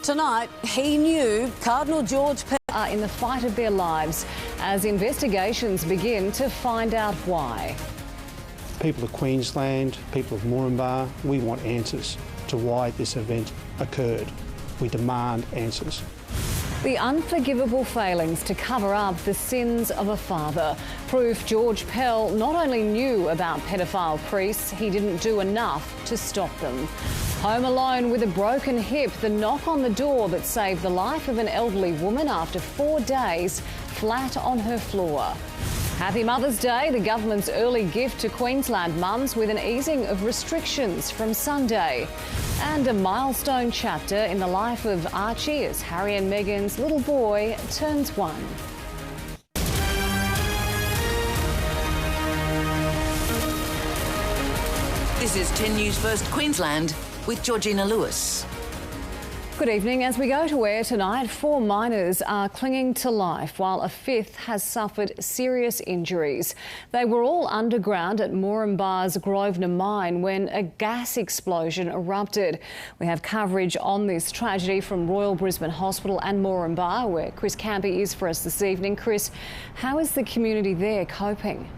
Tonight, he knew Cardinal George Pell are in the fight of their lives as investigations begin to find out why. People of Queensland, people of Moranbah, we want answers to why this event occurred. We demand answers. The unforgivable failings to cover up the sins of a father. Proof George Pell not only knew about pedophile priests, he didn't do enough to stop them. Home alone with a broken hip, the knock on the door that saved the life of an elderly woman after 4 days flat on her floor. Happy Mother's Day, the government's early gift to Queensland mums with an easing of restrictions from Sunday. And a milestone chapter in the life of Archie as Harry and Meghan's little boy turns 1. This is 10 News First Queensland with Georgina Lewis. Good evening. As we go to air tonight, 4 miners are clinging to life while a 5th has suffered serious injuries. They were all underground at Moranbah's Grosvenor mine when a gas explosion erupted. We have coverage on this tragedy from Royal Brisbane Hospital and Moranbah, where Chris Campy is for us this evening. Chris, how is the community there coping?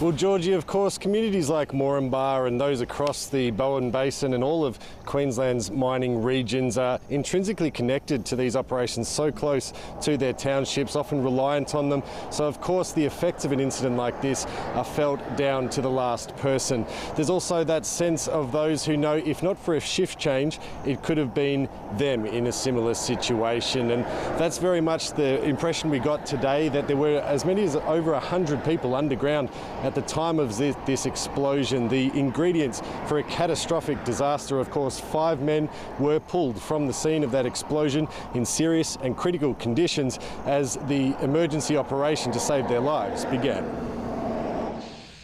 Well, Georgie, of course, communities like Moranbah and those across the Bowen Basin and all of Queensland's mining regions are intrinsically connected to these operations, so close to their townships, often reliant on them. So, of course, the effects of an incident like this are felt down to the last person. There's also that sense of those who know, if not for a shift change, it could have been them in a similar situation. And that's very much the impression we got today, that there were as many as over 100 people underground at the time of this explosion. The ingredients for a catastrophic disaster. Of course, 5 men were pulled from the scene of that explosion in serious and critical conditions as the emergency operation to save their lives began.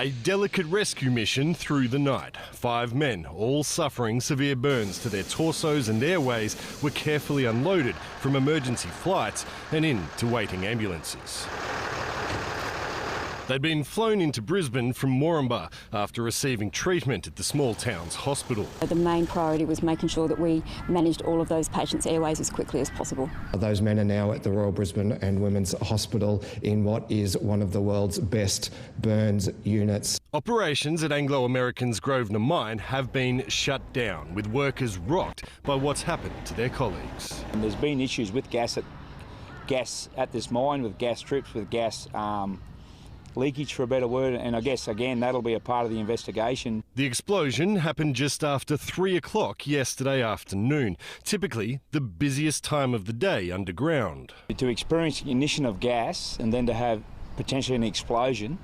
A delicate rescue mission through the night. 5 men, all suffering severe burns to their torsos and airways, were carefully unloaded from emergency flights and into waiting ambulances. They'd been flown into Brisbane from Moranbah after receiving treatment at the small town's hospital. The main priority was making sure that we managed all of those patients' airways as quickly as possible. Those men are now at the Royal Brisbane and Women's Hospital in what is one of the world's best burns units. Operations at Anglo American's Grosvenor mine have been shut down, with workers rocked by what's happened to their colleagues. And there's been issues with gas at this mine, with gas trips, with gas leakage, for a better word, and I guess, again, that'll be a part of the investigation. The explosion happened just after 3 o'clock yesterday afternoon, typically the busiest time of the day underground. To experience ignition of gas and then to have potentially an explosion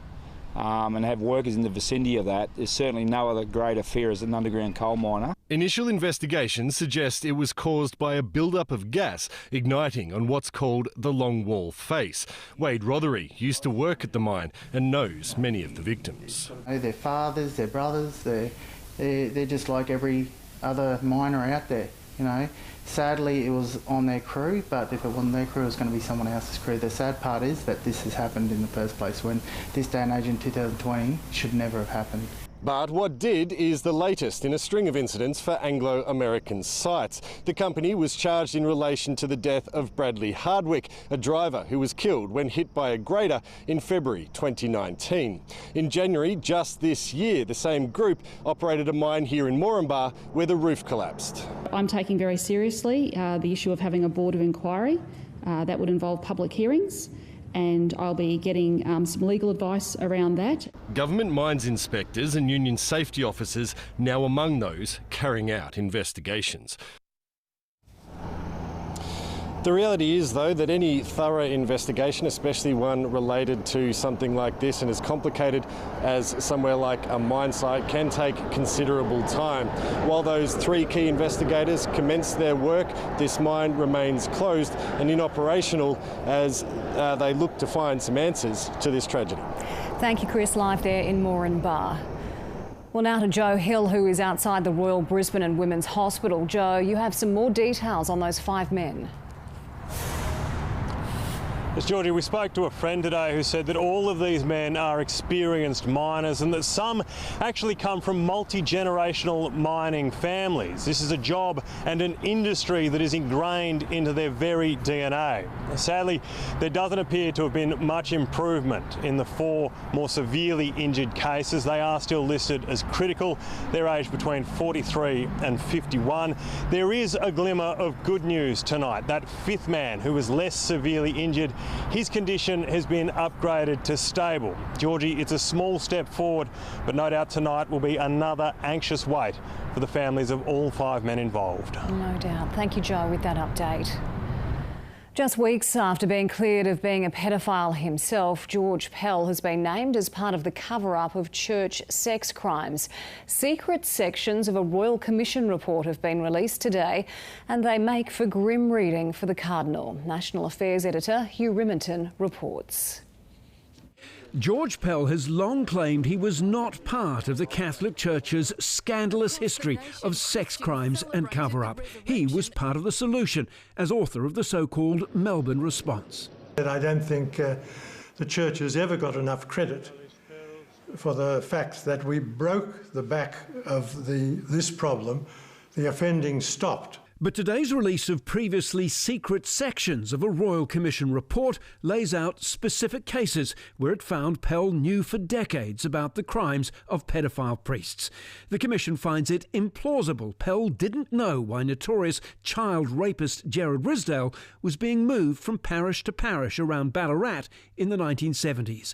and have workers in the vicinity of that, there's certainly no other greater fear as an underground coal miner. Initial investigations suggest it was caused by a build-up of gas igniting on what's called the long wall face. Wade Rothery used to work at the mine and knows many of the victims. Their fathers, their brothers, they're just like every other miner out there, you know. Sadly, it was on their crew, but if it wasn't their crew, it was going to be someone else's crew. The sad part is that this has happened in the first place, when this day and age in 2020 should never have happened. But what did is the latest in a string of incidents for Anglo American sites. The company was charged in relation to the death of Bradley Hardwick, a driver who was killed when hit by a grader in February 2019. In January just this year, the same group operated a mine here in Moranbah where the roof collapsed. I'm taking very seriously the issue of having a board of inquiry that would involve public hearings, and I'll be getting some legal advice around that. Government mines inspectors and union safety officers now among those carrying out investigations. The reality is, though, that any thorough investigation, especially one related to something like this and as complicated as somewhere like a mine site, can take considerable time. While those 3 key investigators commence their work, this mine remains closed and inoperational as they look to find some answers to this tragedy. Thank you, Chris, live there in Moranbah. Well, now to Joe Hill, who is outside the Royal Brisbane and Women's Hospital. Joe, you have some more details on those 5 men. As Georgie, we spoke to a friend today who said that all of these men are experienced miners and that some actually come from multi-generational mining families. This is a job and an industry that is ingrained into their very DNA. Sadly, there doesn't appear to have been much improvement in the 4 more severely injured cases. They are still listed as critical. They're aged between 43 and 51. There is a glimmer of good news tonight. That 5th man who was less severely injured, his condition has been upgraded to stable. Georgie, it's a small step forward, but no doubt tonight will be another anxious wait for the families of all 5 men involved. No doubt. Thank you, Joe, with that update. Just weeks after being cleared of being a pedophile himself, George Pell has been named as part of the cover-up of church sex crimes. Secret sections of a Royal Commission report have been released today, and they make for grim reading for the Cardinal. National Affairs Editor Hugh Riminton reports. George Pell has long claimed he was not part of the Catholic Church's scandalous history of sex crimes and cover-up. He was part of the solution as author of the so-called Melbourne Response. I don't think the Church has ever got enough credit for the fact that we broke the back of this problem. The offending stopped. But today's release of previously secret sections of a Royal Commission report lays out specific cases where it found Pell knew for decades about the crimes of pedophile priests. The Commission finds it implausible Pell didn't know why notorious child rapist Gerard Ridsdale was being moved from parish to parish around Ballarat in the 1970s.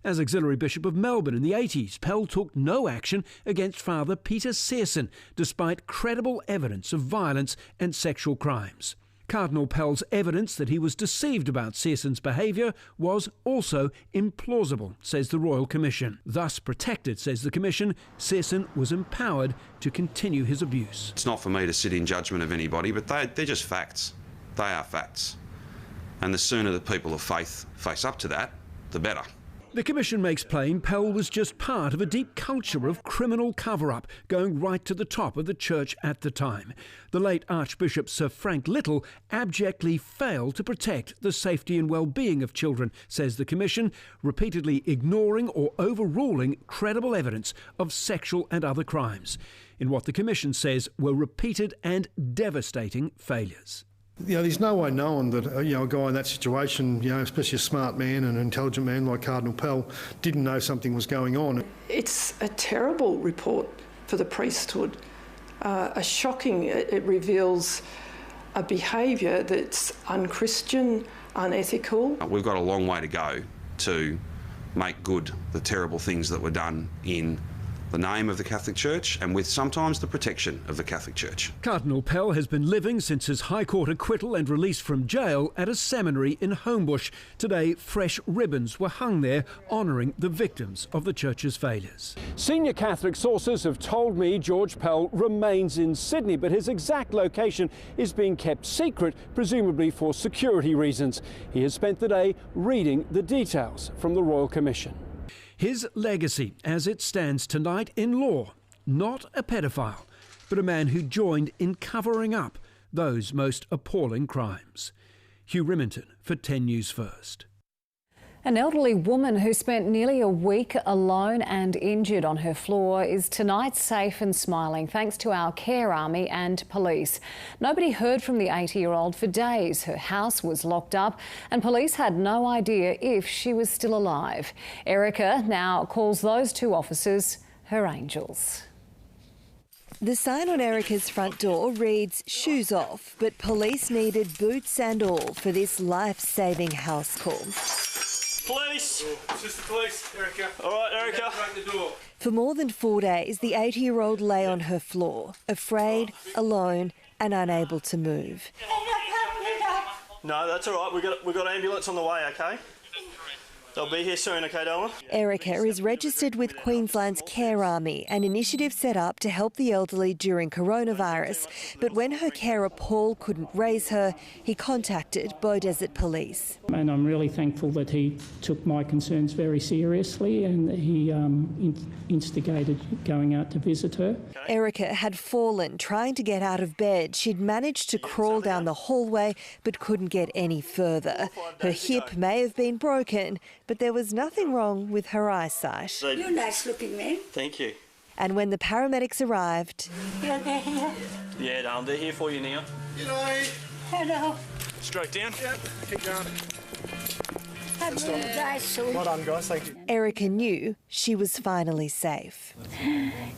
As Auxiliary Bishop of Melbourne in the 80s, Pell took no action against Father Peter Searson, despite credible evidence of violence and sexual crimes. Cardinal Pell's evidence that he was deceived about Searson's behaviour was also implausible, says the Royal Commission. Thus protected, says the Commission, Searson was empowered to continue his abuse. It's not for me to sit in judgment of anybody, but they're just facts. They are facts. And the sooner that people of faith face up to that, the better. The Commission makes plain Pell was just part of a deep culture of criminal cover-up going right to the top of the Church at the time. The late Archbishop Sir Frank Little abjectly failed to protect the safety and well-being of children, says the Commission, repeatedly ignoring or overruling credible evidence of sexual and other crimes, in what the Commission says were repeated and devastating failures. There's no way knowing that a guy in that situation, especially a smart man and an intelligent man like Cardinal Pell, didn't know something was going on. It's a terrible report for the priesthood. It reveals a behaviour that's unchristian, unethical. We've got a long way to go to make good the terrible things that were done in the name of the Catholic Church and with sometimes the protection of the Catholic Church. Cardinal Pell has been living since his High Court acquittal and release from jail at a seminary in Homebush. Today, fresh ribbons were hung there honouring the victims of the Church's failures. Senior Catholic sources have told me George Pell remains in Sydney, but his exact location is being kept secret, presumably for security reasons. He has spent the day reading the details from the Royal Commission. His legacy, as it stands tonight in law, not a pedophile, but a man who joined in covering up those most appalling crimes. Hugh Riminton for 10 News First. An elderly woman who spent nearly a week alone and injured on her floor is tonight safe and smiling thanks to our care army and police. Nobody heard from the 80-year-old for days. Her house was locked up and police had no idea if she was still alive. Erica now calls those 2 officers her angels. The sign on Erica's front door reads "Shoes off," but police needed boots and all for this life-saving house call. Police! This is the police, Erica. All right, Erica. Break the door. For more than 4 days, the 80-year-old lay on her floor, afraid, alone and unable to move. No, that's all right. We've got ambulance on the way, OK? They'll be here soon, OK, darling? Erica is registered with Queensland's Care Army, an initiative set up to help the elderly during coronavirus. But when her carer Paul couldn't raise her, he contacted Beaudesert Police. And I'm really thankful that he took my concerns very seriously and he instigated going out to visit her. Erica had fallen trying to get out of bed. She'd managed to crawl down the hallway but couldn't get any further. Her hip may have been broken, but there was nothing wrong with her eyesight. You're nice looking, man. Thank you. And when the paramedics arrived... Yeah, they're here. Yeah, darling, they're here for you now. Hello. Straight down. Yep, keep going. Well done, guys, thank you. Erica knew she was finally safe.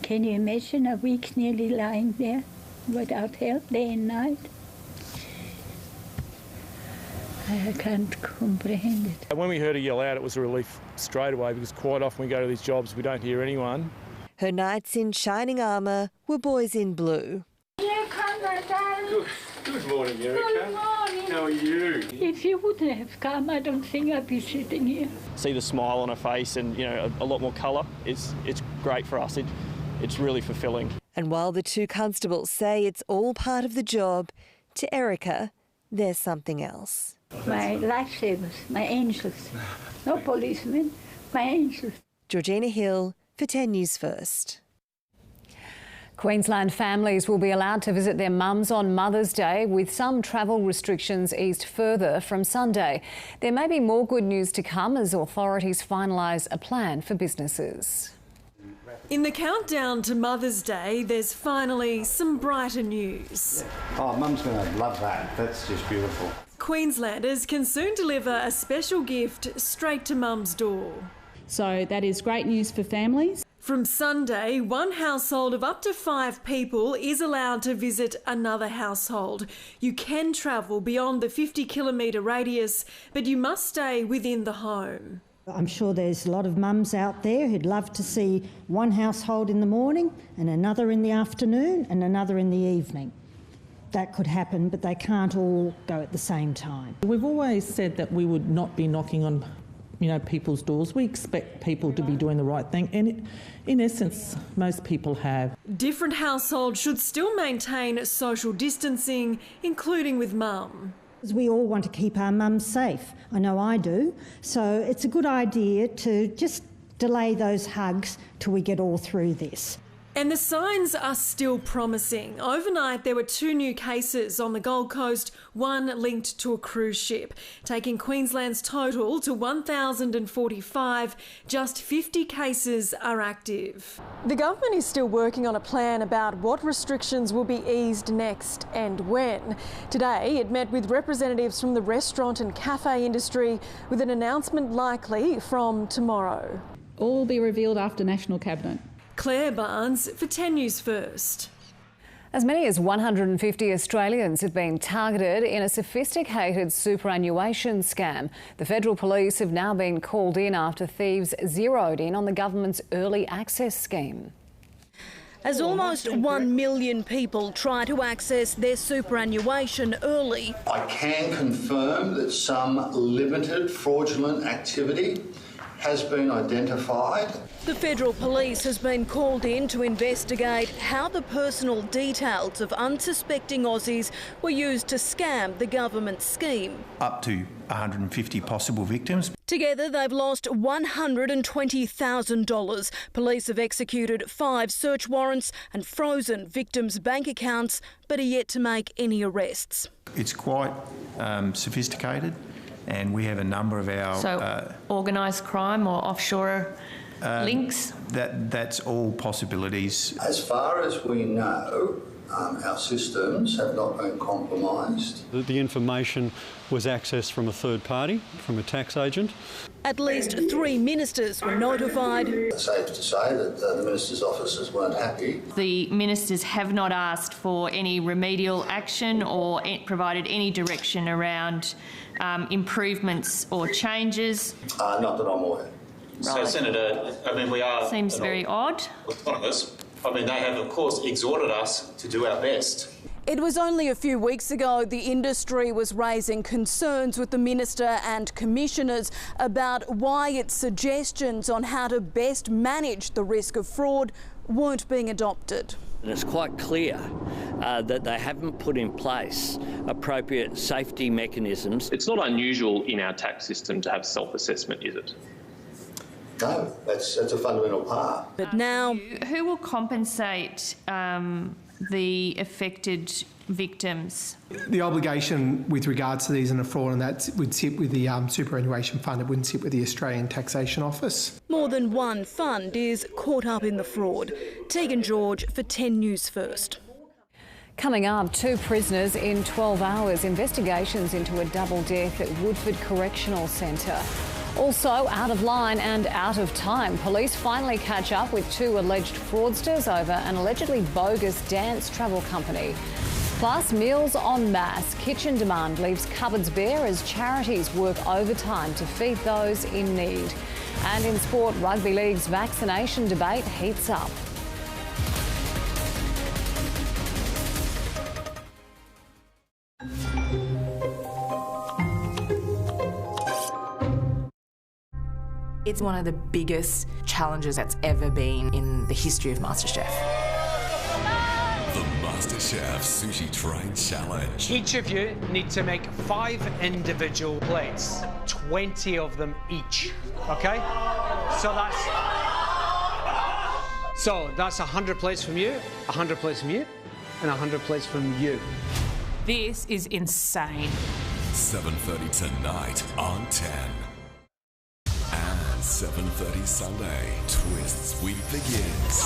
Can you imagine a week nearly lying there without help day and night? I can't comprehend it. When we heard her yell out, it was a relief straight away, because quite often we go to these jobs, we don't hear anyone. Her knights in shining armour were boys in blue. Here come my darling. Good morning, Erica. Good morning. How are you? If you wouldn't have come, I don't think I'd be sitting here. See the smile on her face and, you know, a lot more colour. It's great for us. It's really fulfilling. And while the two constables say it's all part of the job, to Erica, there's something else. My lifesavers, my angels. No policemen, my angels. Georgina Hill for 10 News First. Queensland families will be allowed to visit their mums on Mother's Day, with some travel restrictions eased further from Sunday. There may be more good news to come as authorities finalise a plan for businesses. In the countdown to Mother's Day, there's finally some brighter news. Oh, Mum's going to love that. That's just beautiful. Queenslanders can soon deliver a special gift straight to Mum's door. So that is great news for families. From Sunday, one household of up to 5 people is allowed to visit another household. You can travel beyond the 50-kilometre radius, but you must stay within the home. I'm sure there's a lot of mums out there who'd love to see one household in the morning and another in the afternoon and another in the evening. That could happen, but they can't all go at the same time. We've always said that we would not be knocking on people's doors. We expect people to be doing the right thing, and in essence, most people have. Different households should still maintain social distancing, including with Mum. We all want to keep our mums safe. I know I do. So it's a good idea to just delay those hugs till we get all through this. And the signs are still promising. Overnight, there were 2 new cases on the Gold Coast, one linked to a cruise ship, taking Queensland's total to 1,045. Just 50 cases are active. The government is still working on a plan about what restrictions will be eased next and when. Today, it met with representatives from the restaurant and cafe industry, with an announcement likely from tomorrow. All will be revealed after National Cabinet. Claire Barnes for 10 News First. As many as 150 Australians have been targeted in a sophisticated superannuation scam. The federal police have now been called in after thieves zeroed in on the government's early access scheme. As almost 1 million people try to access their superannuation early, I can confirm that some limited fraudulent activity has been identified. The federal police has been called in to investigate how the personal details of unsuspecting Aussies were used to scam the government scheme. Up to 150 possible victims. Together, they've lost $120,000. Police have executed 5 search warrants and frozen victims' bank accounts, but are yet to make any arrests. It's quite sophisticated, and we have a number of our... organised crime or offshore links? That's all possibilities. As far as we know, our systems have not been compromised. The information was accessed from a third party, from a tax agent. At least 3 ministers were notified. It's safe to say that the minister's offices weren't happy. The ministers have not asked for any remedial action or provided any direction around improvements or changes. Not that I'm aware. Right. So, Senator, I mean, we are... Seems very odd. Autonomous. I mean, they have, of course, exhorted us to do our best. It was only a few weeks ago the industry was raising concerns with the minister and commissioners about why its suggestions on how to best manage the risk of fraud weren't being adopted. And it's quite clear that they haven't put in place appropriate safety mechanisms. It's not unusual in our tax system to have self-assessment, is it? No, that's a fundamental part. But now, who will compensate the affected victims? The obligation with regards to these and a fraud and that would sit with the superannuation fund. It wouldn't sit with the Australian Taxation Office. more than one fund is caught up in the fraud. Tegan George for 10 News First. Coming up, 2 prisoners in 12 hours. Investigations into a double death at Woodford Correctional Centre. Also, out of line and out of time. Police finally catch up with 2 alleged fraudsters over an allegedly bogus dance travel company. Plus, meals en masse. Kitchen demand leaves cupboards bare as charities work overtime to feed those in need. And in sport, Rugby League's vaccination debate heats up. It's one of the biggest challenges that's ever been in the history of MasterChef. The MasterChef Sushi Train Challenge. Each of you need to make 5 individual plates, 20 of them each, okay? So that's 100 plates from you, 100 plates from you, and 100 plates from you. This is insane. 7:30 tonight on 10. 7:30 Sunday, Twists Week begins.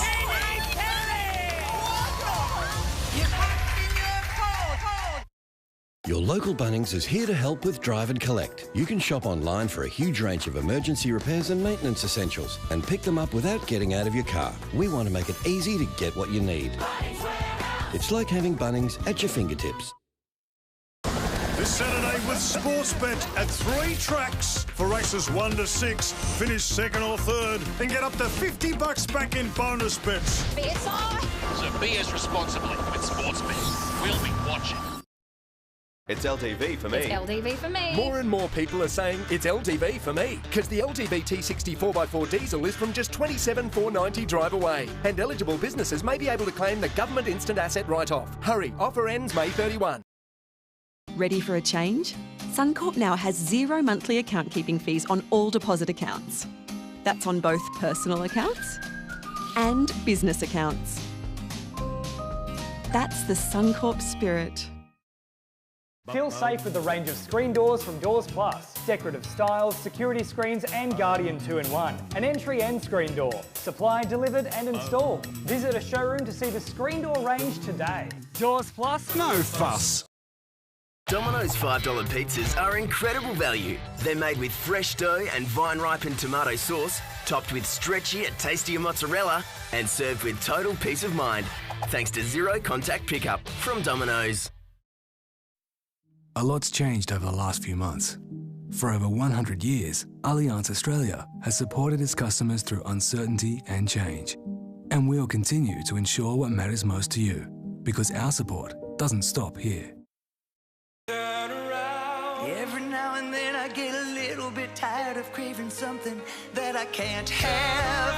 Your local Bunnings is here to help with Drive and Collect. You can shop online for a huge range of emergency repairs and maintenance essentials and pick them up without getting out of your car. We want to make it easy to get what you need. It's like having Bunnings at your fingertips. This Saturday with Sportsbet at 3 tracks for races 1 to 6. Finish 2nd or 3rd and get up to $50 back in bonus bets. BSI. So BS responsibly with Sportsbet. We'll be watching. It's LTV for me. It's LTV for me. More and more people are saying it's LTV for me because the LTV T60 4x4 diesel is from just $27,490 drive away. And eligible businesses may be able to claim the government instant asset write-off. Hurry, offer ends May 31. Ready for a change? Suncorp now has 0 monthly account keeping fees on all deposit accounts. That's on both personal accounts and business accounts. That's the Suncorp spirit. Feel safe with the range of screen doors from Doors Plus. Decorative styles, security screens and Guardian 2-in-1. An entry and screen door. Supply, delivered and installed. Visit a showroom to see the screen door range today. Doors Plus? No fuss. Domino's $5 pizzas are incredible value. They're made with fresh dough and vine-ripened tomato sauce, topped with stretchy and tastier mozzarella, and served with total peace of mind, thanks to zero contact pickup from Domino's. A lot's changed over the last few months. For over 100 years, Allianz Australia has supported its customers through uncertainty and change. And we'll continue to ensure what matters most to you, because our support doesn't stop here. Every now and then I get a little bit tired of craving something that I can't have.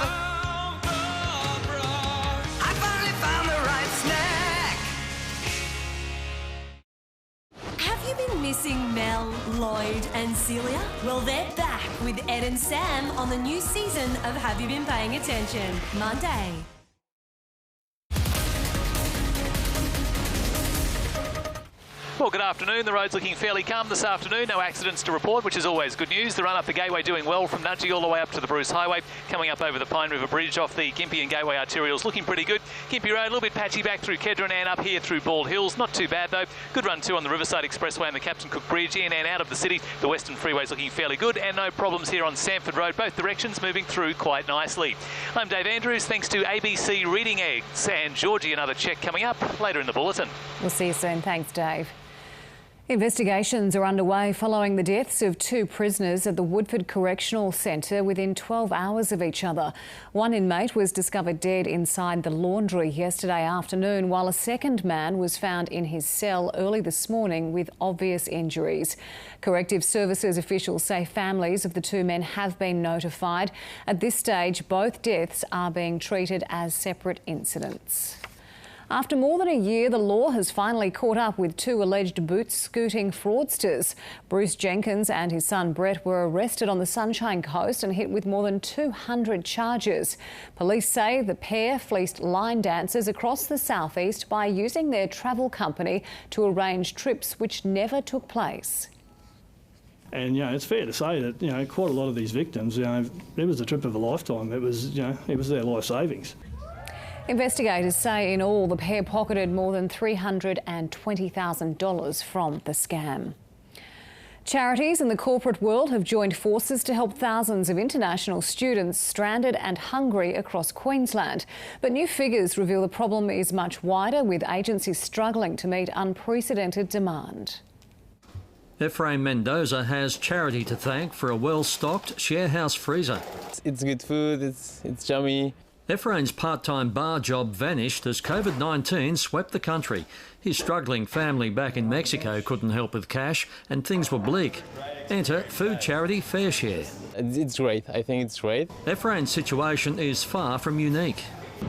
I finally found the right snack. Have you been missing Mel, Lloyd and Celia? Well, they're back with Ed and Sam on the new season of Have You Been Paying Attention? Monday. Well, good afternoon. The road's looking fairly calm this afternoon. No accidents to report, which is always good news. The run up the Gateway doing well from Nudgee all the way up to the Bruce Highway. Coming up over the Pine River Bridge off the Gympie and Gateway arterials, looking pretty good. Gympie Road, a little bit patchy back through Kedron and up here through Bald Hills. Not too bad, though. Good run, too, on the Riverside Expressway and the Captain Cook Bridge in and out of the city. The Western Freeway's looking fairly good, and no problems here on Sanford Road. Both directions moving through quite nicely. I'm Dave Andrews. Thanks to ABC Reading Eggs. And Georgie, another check coming up later in the bulletin. We'll see you soon. Thanks, Dave. Investigations are underway following the deaths of 2 prisoners at the Woodford Correctional Centre within 12 hours of each other. One inmate was discovered dead inside the laundry yesterday afternoon, while a second man was found in his cell early this morning with obvious injuries. Corrective Services officials say families of the 2 men have been notified. At this stage, both deaths are being treated as separate incidents. After more than a year, the law has finally caught up with two alleged boot-scooting fraudsters. Bruce Jenkins and his son Brett were arrested on the Sunshine Coast and hit with more than 200 charges. Police say the pair fleeced line dancers across the southeast by using their travel company to arrange trips which never took place. And, it's fair to say that, quite a lot of these victims, it was the trip of a lifetime. It was their life savings. Investigators say in all the pair pocketed more than $320,000 from the scam. Charities in the corporate world have joined forces to help thousands of international students stranded and hungry across Queensland. But new figures reveal the problem is much wider, with agencies struggling to meet unprecedented demand. Ephraim Mendoza has charity to thank for a well-stocked sharehouse freezer. It's good food, it's yummy. Ephraim's part-time bar job vanished as COVID-19 swept the country. His struggling family back in Mexico couldn't help with cash and things were bleak. Enter food charity FareShare. It's great, I think it's great. Ephraim's situation is far from unique.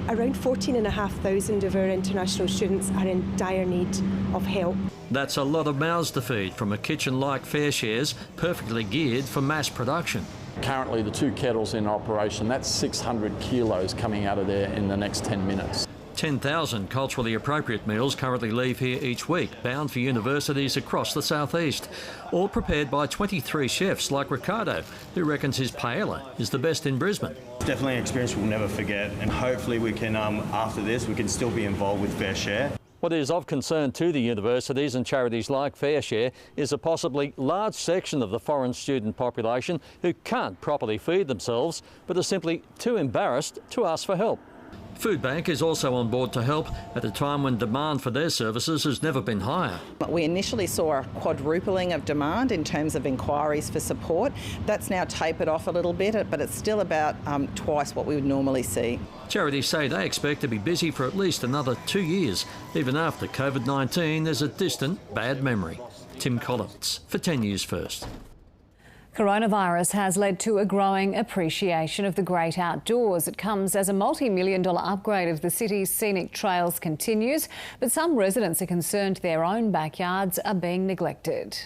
Around 14,500 of our international students are in dire need of help. That's a lot of mouths to feed from a kitchen like FareShare's, perfectly geared for mass production. Currently the two kettles in operation, that's 600 kilos coming out of there in the next 10 minutes. 10,000 culturally appropriate meals currently leave here each week, bound for universities across the southeast. All prepared by 23 chefs like Ricardo, who reckons his paella is the best in Brisbane. Definitely an experience we'll never forget, and hopefully we can, after this, we can still be involved with FareShare. What is of concern to the universities and charities like FareShare is a possibly large section of the foreign student population who can't properly feed themselves but are simply too embarrassed to ask for help. Foodbank is also on board to help at a time when demand for their services has never been higher. We initially saw a quadrupling of demand in terms of inquiries for support. That's now tapered off a little bit, but it's still about twice what we would normally see. Charities say they expect to be busy for at least another 2 years, even after COVID-19 is a distant bad memory. Tim Collins for 10 News First. Coronavirus has led to a growing appreciation of the great outdoors. It comes as a multi-million-dollar upgrade of the city's scenic trails continues, but some residents are concerned their own backyards are being neglected.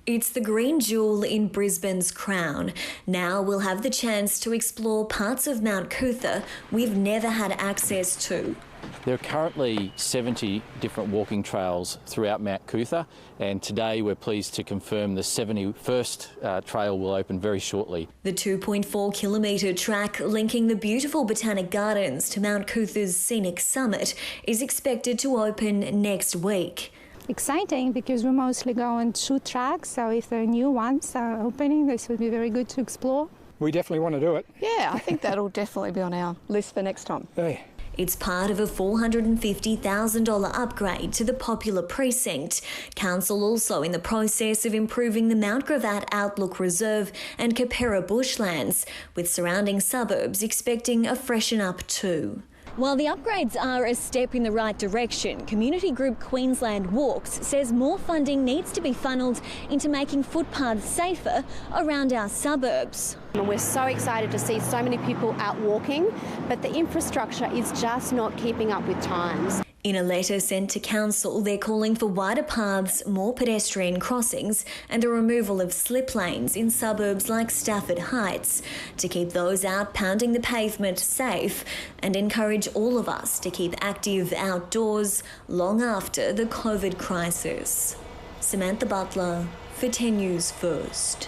It's the green jewel in Brisbane's crown. Now we'll have the chance to explore parts of Mount Cootha we've never had access to. There are currently 70 different walking trails throughout Mount Cootha, and today we're pleased to confirm the 71st trail will open very shortly. The 2.4 kilometre track linking the beautiful Botanic Gardens to Mount Cootha's scenic summit is expected to open next week. Exciting because we mostly go on 2 tracks, so if there are new ones opening, this would be very good to explore. We definitely want to do it. Yeah, I think that'll definitely be on our list for next time. Hey. It's part of a $450,000 upgrade to the popular precinct. Council also in the process of improving the Mount Gravatt Outlook Reserve and Capera bushlands, with surrounding suburbs expecting a freshen up too. While the upgrades are a step in the right direction, community group Queensland Walks says more funding needs to be funnelled into making footpaths safer around our suburbs. We're so excited to see so many people out walking, but the infrastructure is just not keeping up with times. In a letter sent to Council, they're calling for wider paths, more pedestrian crossings and the removal of slip lanes in suburbs like Stafford Heights to keep those out pounding the pavement safe and encourage all of us to keep active outdoors long after the COVID crisis. Samantha Butler for 10 News First.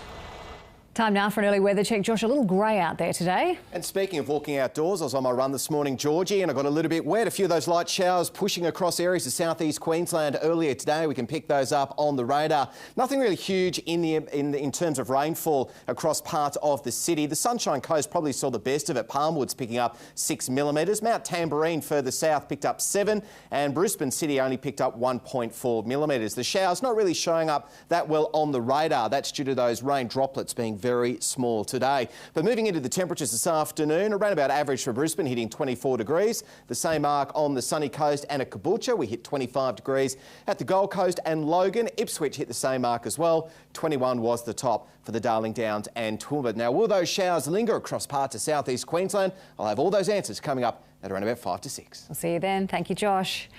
Time now for an early weather check. Josh, a little grey out there today. And speaking of walking outdoors, I was on my run this morning, Georgie, and I got a little bit wet. A few of those light showers pushing across areas of southeast Queensland earlier today. We can pick those up on the radar. Nothing really huge in terms of rainfall across parts of the city. The Sunshine Coast probably saw the best of it. Palmwood's picking up 6 millimetres. Mount Tamborine further south picked up 7, and Brisbane City only picked up 1.4 millimetres. The showers not really showing up that well on the radar. That's due to those rain droplets being very small today. But moving into the temperatures this afternoon, around about average for Brisbane, hitting 24 degrees. The same mark on the sunny coast and at Caboolture, we hit 25 degrees. At the Gold Coast and Logan, Ipswich hit the same mark as well. 21 was the top for the Darling Downs and Toowoomba. Now, will those showers linger across parts of southeast Queensland? I'll have all those answers coming up at around about 5 to 6. We'll see you then. Thank you, Josh.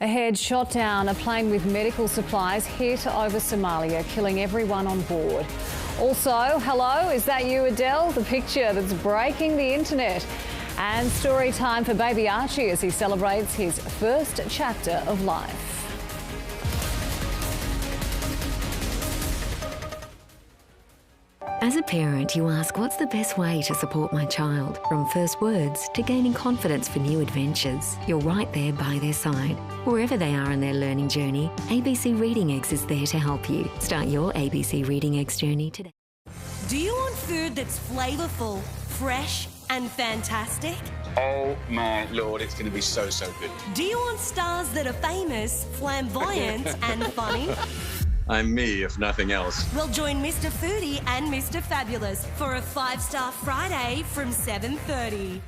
Ahead, shot down, a plane with medical supplies hit over Somalia, killing everyone on board. Also, hello, is that you, Adele? The picture that's breaking the internet. And story time for baby Archie as he celebrates his first chapter of life. As a parent, you ask, what's the best way to support my child? From first words to gaining confidence for new adventures, you're right there by their side. Wherever they are in their learning journey, ABC Reading Eggs is there to help you. Start your ABC Reading Eggs journey today. Do you want food that's flavourful, fresh and fantastic? Oh my Lord, it's going to be so good. Do you want stars that are famous, flamboyant and funny? I'm me, if nothing else. Well, join Mr. Foodie and Mr. Fabulous for a 5-star Friday from 7:30.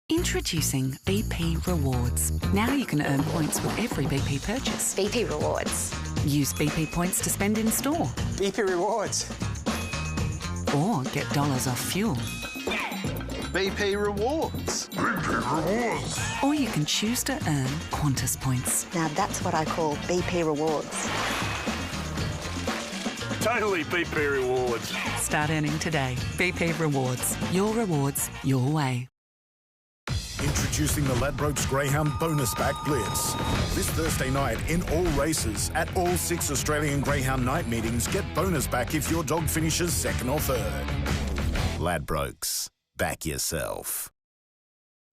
Introducing BP Rewards. Now you can earn points with every BP purchase. BP Rewards. Use BP points to spend in store. BP Rewards. Or get dollars off fuel. BP Rewards. BP Rewards. Or you can choose to earn Qantas points. Now that's what I call BP Rewards. Totally BP Rewards. Start earning today. BP Rewards. Your way. Introducing the Ladbrokes Greyhound Bonus Back Blitz. This Thursday night in all races at all 6 Australian Greyhound night meetings, get bonus back if your dog finishes second or third. Ladbrokes. Back yourself.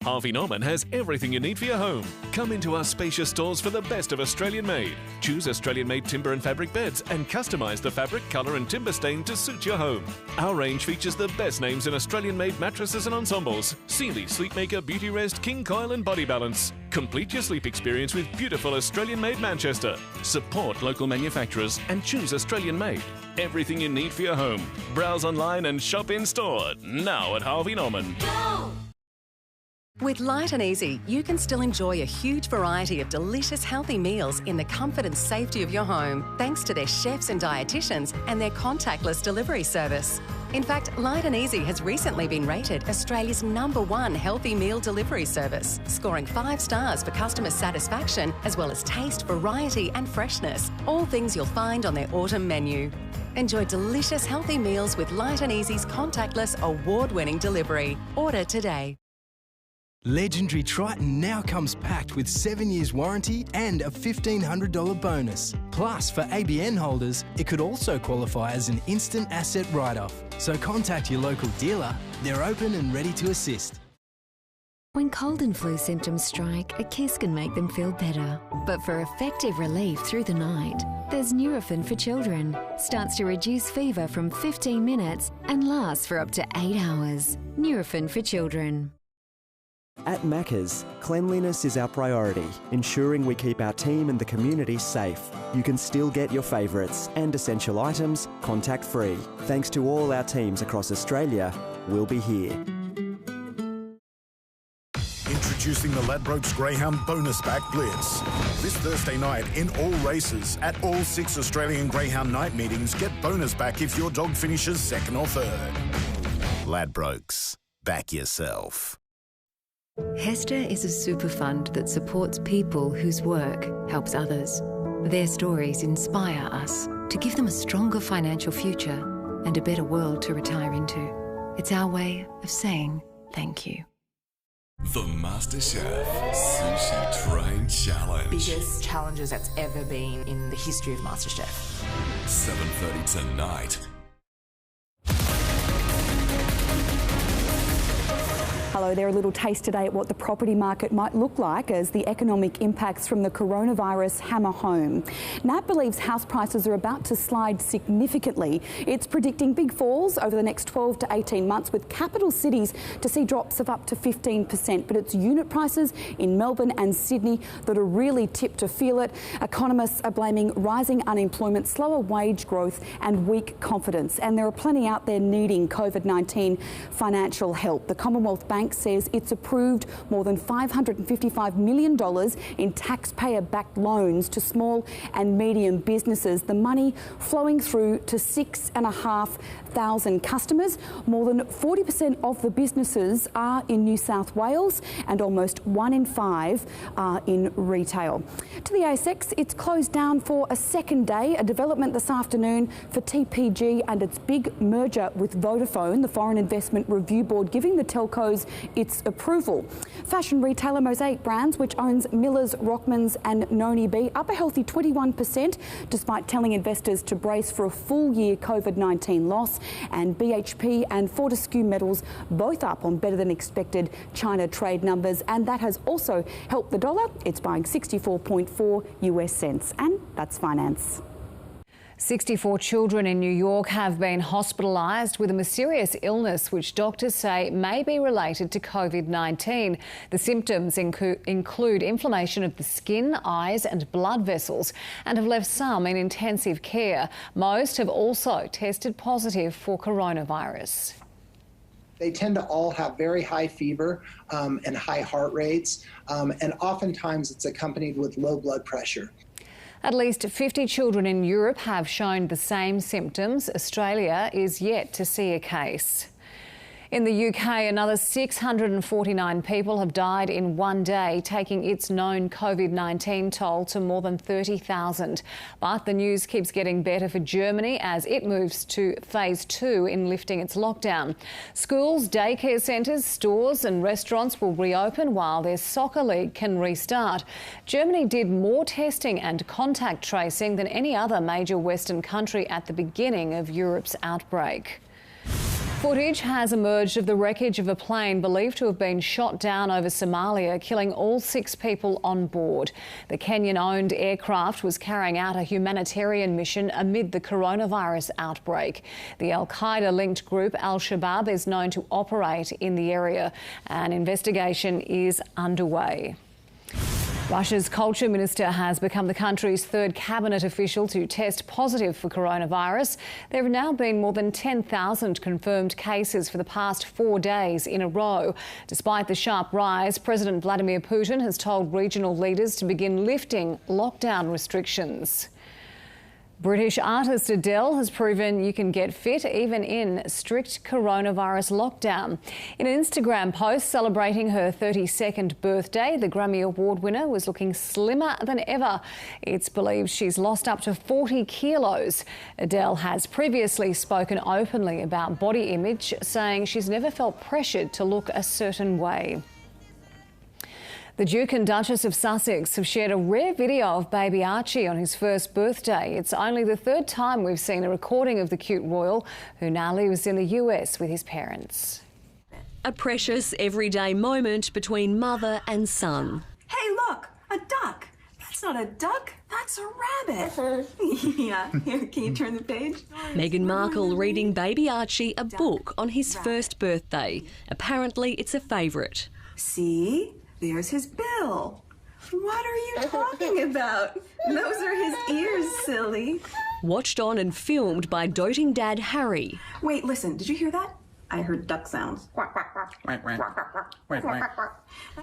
Harvey Norman has everything you need for your home. Come into our spacious stores for the best of Australian made. Choose Australian made timber and fabric beds and customise the fabric, colour and timber stain to suit your home. Our range features the best names in Australian made mattresses and ensembles. Sealy, Sleepmaker, Beauty Rest, King Coil and Body Balance. Complete your sleep experience with beautiful Australian made Manchester. Support local manufacturers and choose Australian made. Everything you need for your home. Browse online and shop in store. Now at Harvey Norman. Go! With Light and Easy, you can still enjoy a huge variety of delicious, healthy meals in the comfort and safety of your home, thanks to their chefs and dietitians and their contactless delivery service. In fact, Light and Easy has recently been rated Australia's #1 healthy meal delivery service, scoring 5 stars for customer satisfaction as well as taste, variety and freshness, all things you'll find on their autumn menu. Enjoy delicious, healthy meals with Light and Easy's contactless, award-winning delivery. Order today. Legendary Triton now comes packed with 7 years warranty and a $1,500 bonus. Plus, for ABN holders, it could also qualify as an instant asset write-off. So contact your local dealer. They're open and ready to assist. When cold and flu symptoms strike, a kiss can make them feel better. But for effective relief through the night, there's Nurofen for children. Starts to reduce fever from 15 minutes and lasts for up to 8 hours. Nurofen for children. At Macca's, cleanliness is our priority, ensuring we keep our team and the community safe. You can still get your favourites and essential items contact-free. Thanks to all our teams across Australia, we'll be here. Introducing the Ladbrokes Greyhound Bonus Back Blitz. This Thursday night in all races at all 6 Australian Greyhound night meetings, get bonus back if your dog finishes second or third. Ladbrokes. Back yourself. HESTA is a super fund that supports people whose work helps others. Their stories inspire us to give them a stronger financial future and a better world to retire into. It's our way of saying thank you. The MasterChef Sushi Train Challenge. Biggest challenges that's ever been in the history of MasterChef. 7:30 tonight. Hello, So they're a little taste today at what the property market might look like as the economic impacts from the coronavirus hammer home. NAB believes house prices are about to slide significantly. It's predicting big falls over the next 12 to 18 months, with capital cities to see drops of up to 15%. But it's unit prices in Melbourne and Sydney that are really tipped to feel it. Economists are blaming rising unemployment, slower wage growth and weak confidence. And there are plenty out there needing COVID-19 financial help. The Commonwealth Bank says it's approved more than $555 million in taxpayer-backed loans to small and medium businesses. The money flowing through to 6,500 customers. More than 40% of the businesses are in New South Wales and almost 1 in 5 are in retail. To the ASX, it's closed down for a second day, a development this afternoon for TPG and its big merger with Vodafone, the Foreign Investment Review Board giving the telcos its approval. Fashion retailer Mosaic Brands, which owns Millers, Rockmans and Noni B, up a healthy 21%, despite telling investors to brace for a full year COVID-19 loss. And BHP and Fortescue Metals both up on better than expected China trade numbers, and that has also helped the dollar. It's buying 64.4 US cents, and that's finance. 64 children in New York have been hospitalised with a mysterious illness which doctors say may be related to COVID-19. The symptoms include inflammation of the skin, eyes and blood vessels, and have left some in intensive care. Most have also tested positive for coronavirus. They tend to all have very high fever and high heart rates, and oftentimes it's accompanied with low blood pressure. At least 50 children in Europe have shown the same symptoms. Australia is yet to see a case. In the UK, another 649 people have died in one day, taking its known COVID-19 toll to more than 30,000. But the news keeps getting better for Germany as it moves to phase 2 in lifting its lockdown. Schools, daycare centres, stores and restaurants will reopen while their soccer league can restart. Germany did more testing and contact tracing than any other major Western country at the beginning of Europe's outbreak. Footage has emerged of the wreckage of a plane believed to have been shot down over Somalia, killing all 6 people on board. The Kenyan-owned aircraft was carrying out a humanitarian mission amid the coronavirus outbreak. The Al-Qaeda-linked group Al-Shabaab is known to operate in the area. An investigation is underway. Russia's culture minister has become the country's 3rd cabinet official to test positive for coronavirus. There have now been more than 10,000 confirmed cases for the past 4 days in a row. Despite the sharp rise, President Vladimir Putin has told regional leaders to begin lifting lockdown restrictions. British artist Adele has proven you can get fit even in strict coronavirus lockdown. In an Instagram post celebrating her 32nd birthday, the Grammy Award winner was looking slimmer than ever. It's believed she's lost up to 40 kilos. Adele has previously spoken openly about body image, saying she's never felt pressured to look a certain way. The Duke and Duchess of Sussex have shared a rare video of baby Archie on his first birthday. It's only the 3rd time we've seen a recording of the cute royal, who now lives in the US with his parents. A precious everyday moment between mother and son. Hey, look, a duck. That's not a duck, that's a rabbit. Yeah, here, can you turn the page? Meghan Markle reading baby Archie a book on his first birthday. Apparently it's a favourite. See? There's his bill. What are you talking about? Those are his ears, silly. Watched on and filmed by doting dad Harry. Wait, listen, did you hear that? I heard duck sounds.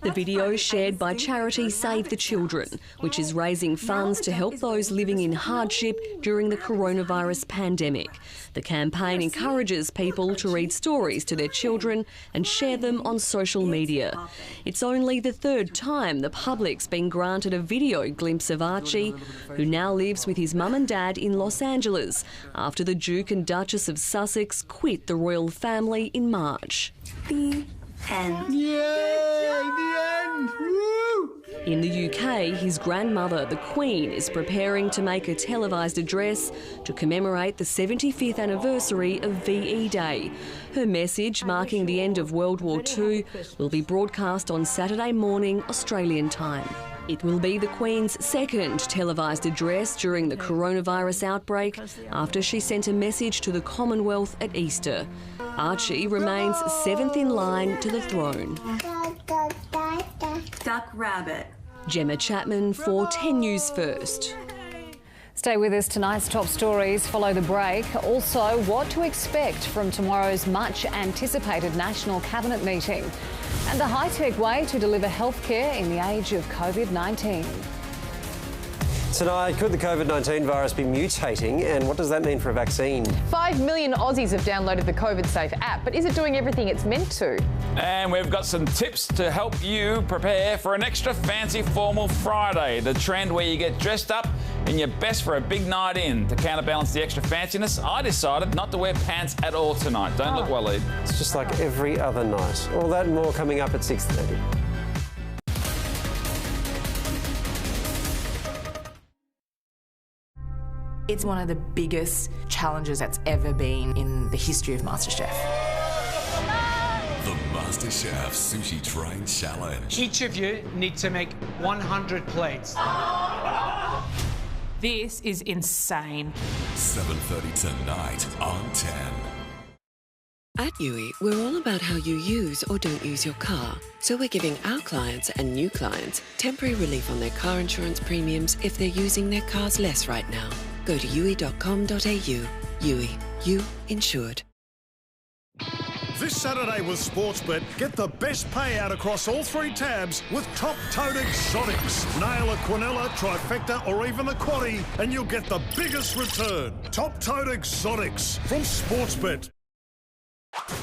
The video shared by charity Save the Children, which is raising funds to help those living in hardship during the coronavirus pandemic. The campaign encourages people to read stories to their children and share them on social media. It's only the 3rd time the public's been granted a video glimpse of Archie, who now lives with his mum and dad in Los Angeles after the Duke and Duchess of Sussex quit the royal family in March. The end. Yay! The end! Woo! In the UK, his grandmother, the Queen, is preparing to make a televised address to commemorate the 75th anniversary of VE Day. Her message, marking the end of World War II, will be broadcast on Saturday morning Australian time. It will be the Queen's second televised address during the coronavirus outbreak after she sent a message to the Commonwealth at Easter. Archie remains 7th in line to the throne. Duck rabbit. Gemma Chapman for 10 News First. Stay with us. Tonight's top stories follow the break. Also, what to expect from tomorrow's much anticipated National Cabinet meeting and the high-tech way to deliver healthcare in the age of COVID-19. Tonight, could the COVID-19 virus be mutating, and what does that mean for a vaccine? 5 million Aussies have downloaded the COVID Safe app, but is it doing everything it's meant to? And we've got some tips to help you prepare for an extra fancy formal Friday, the trend where you get dressed up in your best for a big night in. To counterbalance the extra fanciness, I decided not to wear pants at all tonight. Don't look, Waleed. It's just like every other night. All that and more coming up at 6:30. It's one of the biggest challenges that's ever been in the history of MasterChef. The MasterChef Sushi Train Challenge. Each of you need to make 100 plates. This is insane. 7:30 tonight on 10. At Yui, we're all about how you use or don't use your car. So we're giving our clients and new clients temporary relief on their car insurance premiums if they're using their cars less right now. Go to yui.com.au. Yui, you insured. This Saturday with Sportsbet, get the best payout across all three tabs with top-toed exotics. Nail a quinella, trifecta or even a quaddie and you'll get the biggest return. Top-toed exotics from Sportsbet.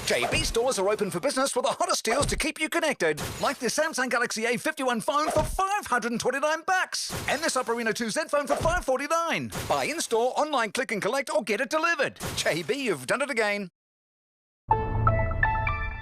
JB stores are open for business with the hottest deals to keep you connected, like the Samsung Galaxy A51 phone for $529 and this Oppo Reno 2Z phone for $549. Buy in-store, online, click and collect or get it delivered. JB, you've done it again.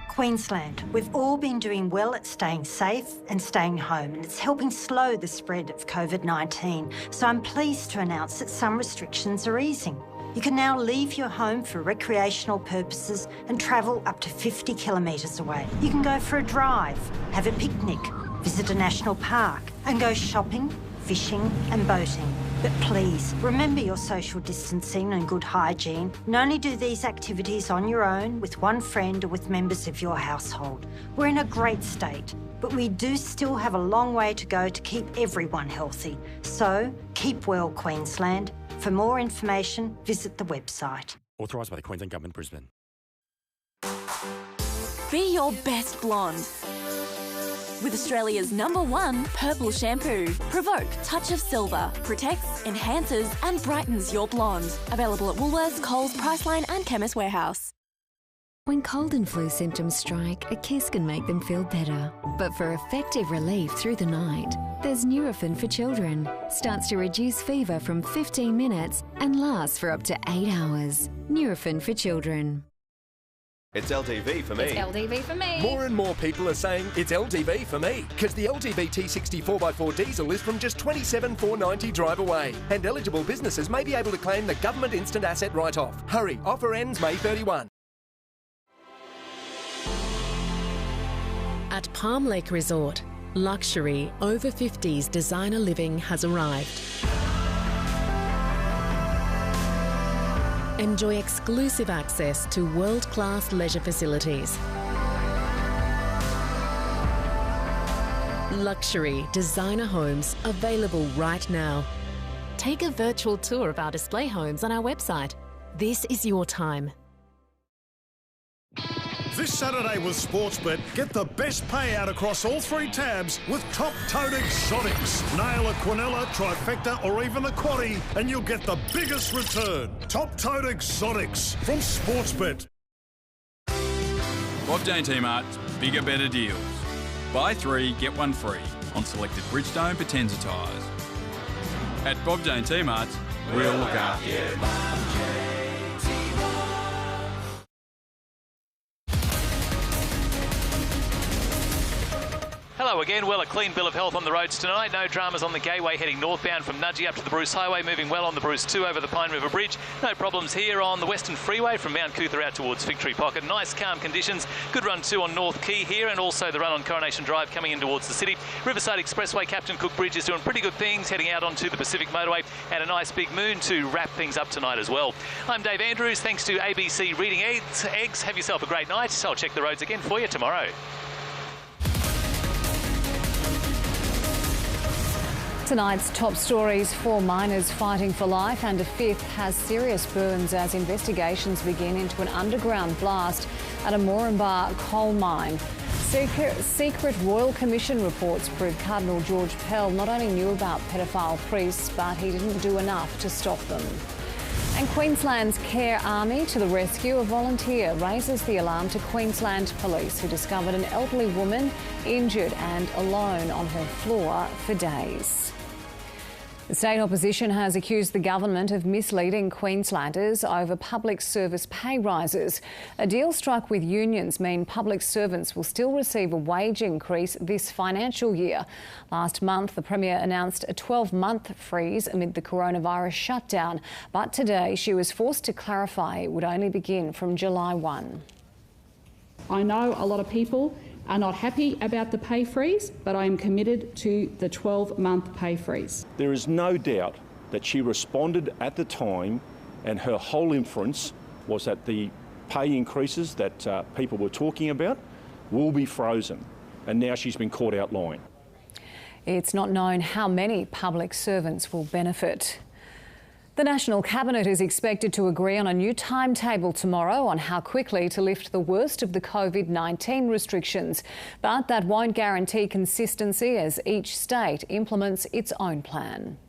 Queensland, we've all been doing well at staying safe and staying home, and it's helping slow the spread of COVID-19. So I'm pleased to announce that some restrictions are easing. You can now leave your home for recreational purposes and travel up to 50 kilometres away. You can go for a drive, have a picnic, visit a national park and go shopping, fishing and boating. But please, remember your social distancing and good hygiene, and only do these activities on your own with one friend or with members of your household. We're in a great state, but we do still have a long way to go to keep everyone healthy. So keep well, Queensland. For more information, visit the website. Authorised by the Queensland Government, Brisbane. Be your best blonde with Australia's #1 purple shampoo. Provoke Touch of Silver protects, enhances and brightens your blonde. Available at Woolworths, Coles, Priceline and Chemist Warehouse. When cold and flu symptoms strike, a kiss can make them feel better. But for effective relief through the night, there's Nurofen for children. Starts to reduce fever from 15 minutes and lasts for up to 8 hours. Nurofen for children. It's LTV for me. It's LTV for me. More and more people are saying it's LTV for me because the LTV T60 4x4 diesel is from just $27,490 drive away. And eligible businesses may be able to claim the government instant asset write-off. Hurry, offer ends May 31. At Palm Lake Resort, luxury over 50s designer living has arrived. Enjoy exclusive access to world-class leisure facilities. Luxury designer homes available right now. Take a virtual tour of our display homes on our website. This is your time. This Saturday with Sportsbet, get the best payout across all three tabs with top-toed exotics. Nail a quinella, trifecta or even a quaddie and you'll get the biggest return. Top-toed exotics from Sportsbet. Bob Jane T-Mart, bigger, better deals. Buy 3, get 1 free on selected Bridgestone Potenza tyres. At Bob Jane T-Mart, we'll look after you. Hello again. Well, a clean bill of health on the roads tonight. No dramas on the Gateway heading northbound from Nudgee up to the Bruce Highway. Moving well on the Bruce 2 over the Pine River Bridge. No problems here on the Western Freeway from Mount Cootha out towards Victory Pocket. Nice calm conditions. Good run too on North Quay here, and also the run on Coronation Drive coming in towards the city. Riverside Expressway, Captain Cook Bridge is doing pretty good things heading out onto the Pacific Motorway, and a nice big moon to wrap things up tonight as well. I'm Dave Andrews. Thanks to ABC Reading Eggs. Have yourself a great night. I'll check the roads again for you tomorrow. Tonight's top stories: 4 miners fighting for life and a 5th has serious burns as investigations begin into an underground blast at a Moranbah coal mine. Secret Royal Commission reports prove Cardinal George Pell not only knew about paedophile priests, but he didn't do enough to stop them. And Queensland's Care Army to the rescue. A volunteer raises the alarm to Queensland Police, who discovered an elderly woman injured and alone on her floor for days. The state opposition has accused the government of misleading Queenslanders over public service pay rises. A deal struck with unions mean public servants will still receive a wage increase this financial year. Last month, the Premier announced a 12-month freeze amid the coronavirus shutdown, but today she was forced to clarify it would only begin from July 1. I know a lot of people are not happy about the pay freeze, but I am committed to the 12-month pay freeze. There is no doubt that she responded at the time, and her whole inference was that the pay increases that people were talking about will be frozen, and now she's been caught out lying. It's not known how many public servants will benefit. The National Cabinet is expected to agree on a new timetable tomorrow on how quickly to lift the worst of the COVID-19 restrictions. But that won't guarantee consistency as each state implements its own plan.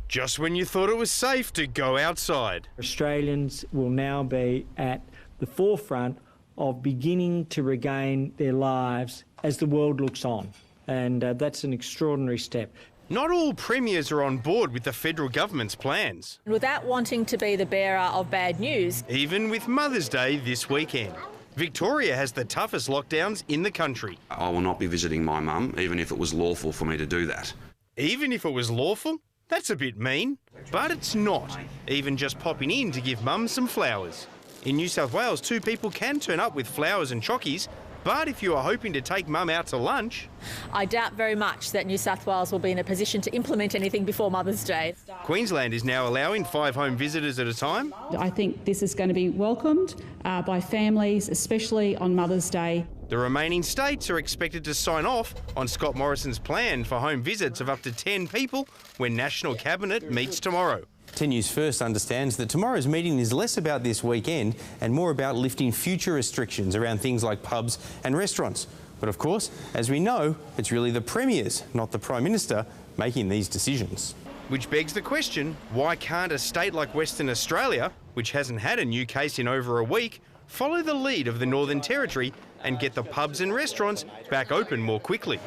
Just when you thought it was safe to go outside. Australians will now be at the forefront of beginning to regain their lives as the world looks on. And that's an extraordinary step. Not all premiers are on board with the federal government's plans. Without wanting to be the bearer of bad news. Even with Mother's Day this weekend. Victoria has the toughest lockdowns in the country. I will not be visiting my mum, even if it was lawful for me to do that. Even if it was lawful? That's a bit mean. But it's not. Even just popping in to give mum some flowers. In New South Wales, 2 people can turn up with flowers and chockies. But if you are hoping to take mum out to lunch... I doubt very much that New South Wales will be in a position to implement anything before Mother's Day. Queensland is now allowing 5 home visitors at a time. I think this is going to be welcomed by families, especially on Mother's Day. The remaining states are expected to sign off on Scott Morrison's plan for home visits of up to 10 people when National Cabinet meets tomorrow. 10 News First understands that tomorrow's meeting is less about this weekend and more about lifting future restrictions around things like pubs and restaurants. But of course, as we know, it's really the premiers, not the Prime Minister, making these decisions. Which begs the question, why can't a state like Western Australia, which hasn't had a new case in over a week, follow the lead of the Northern Territory and get the pubs and restaurants back open more quickly?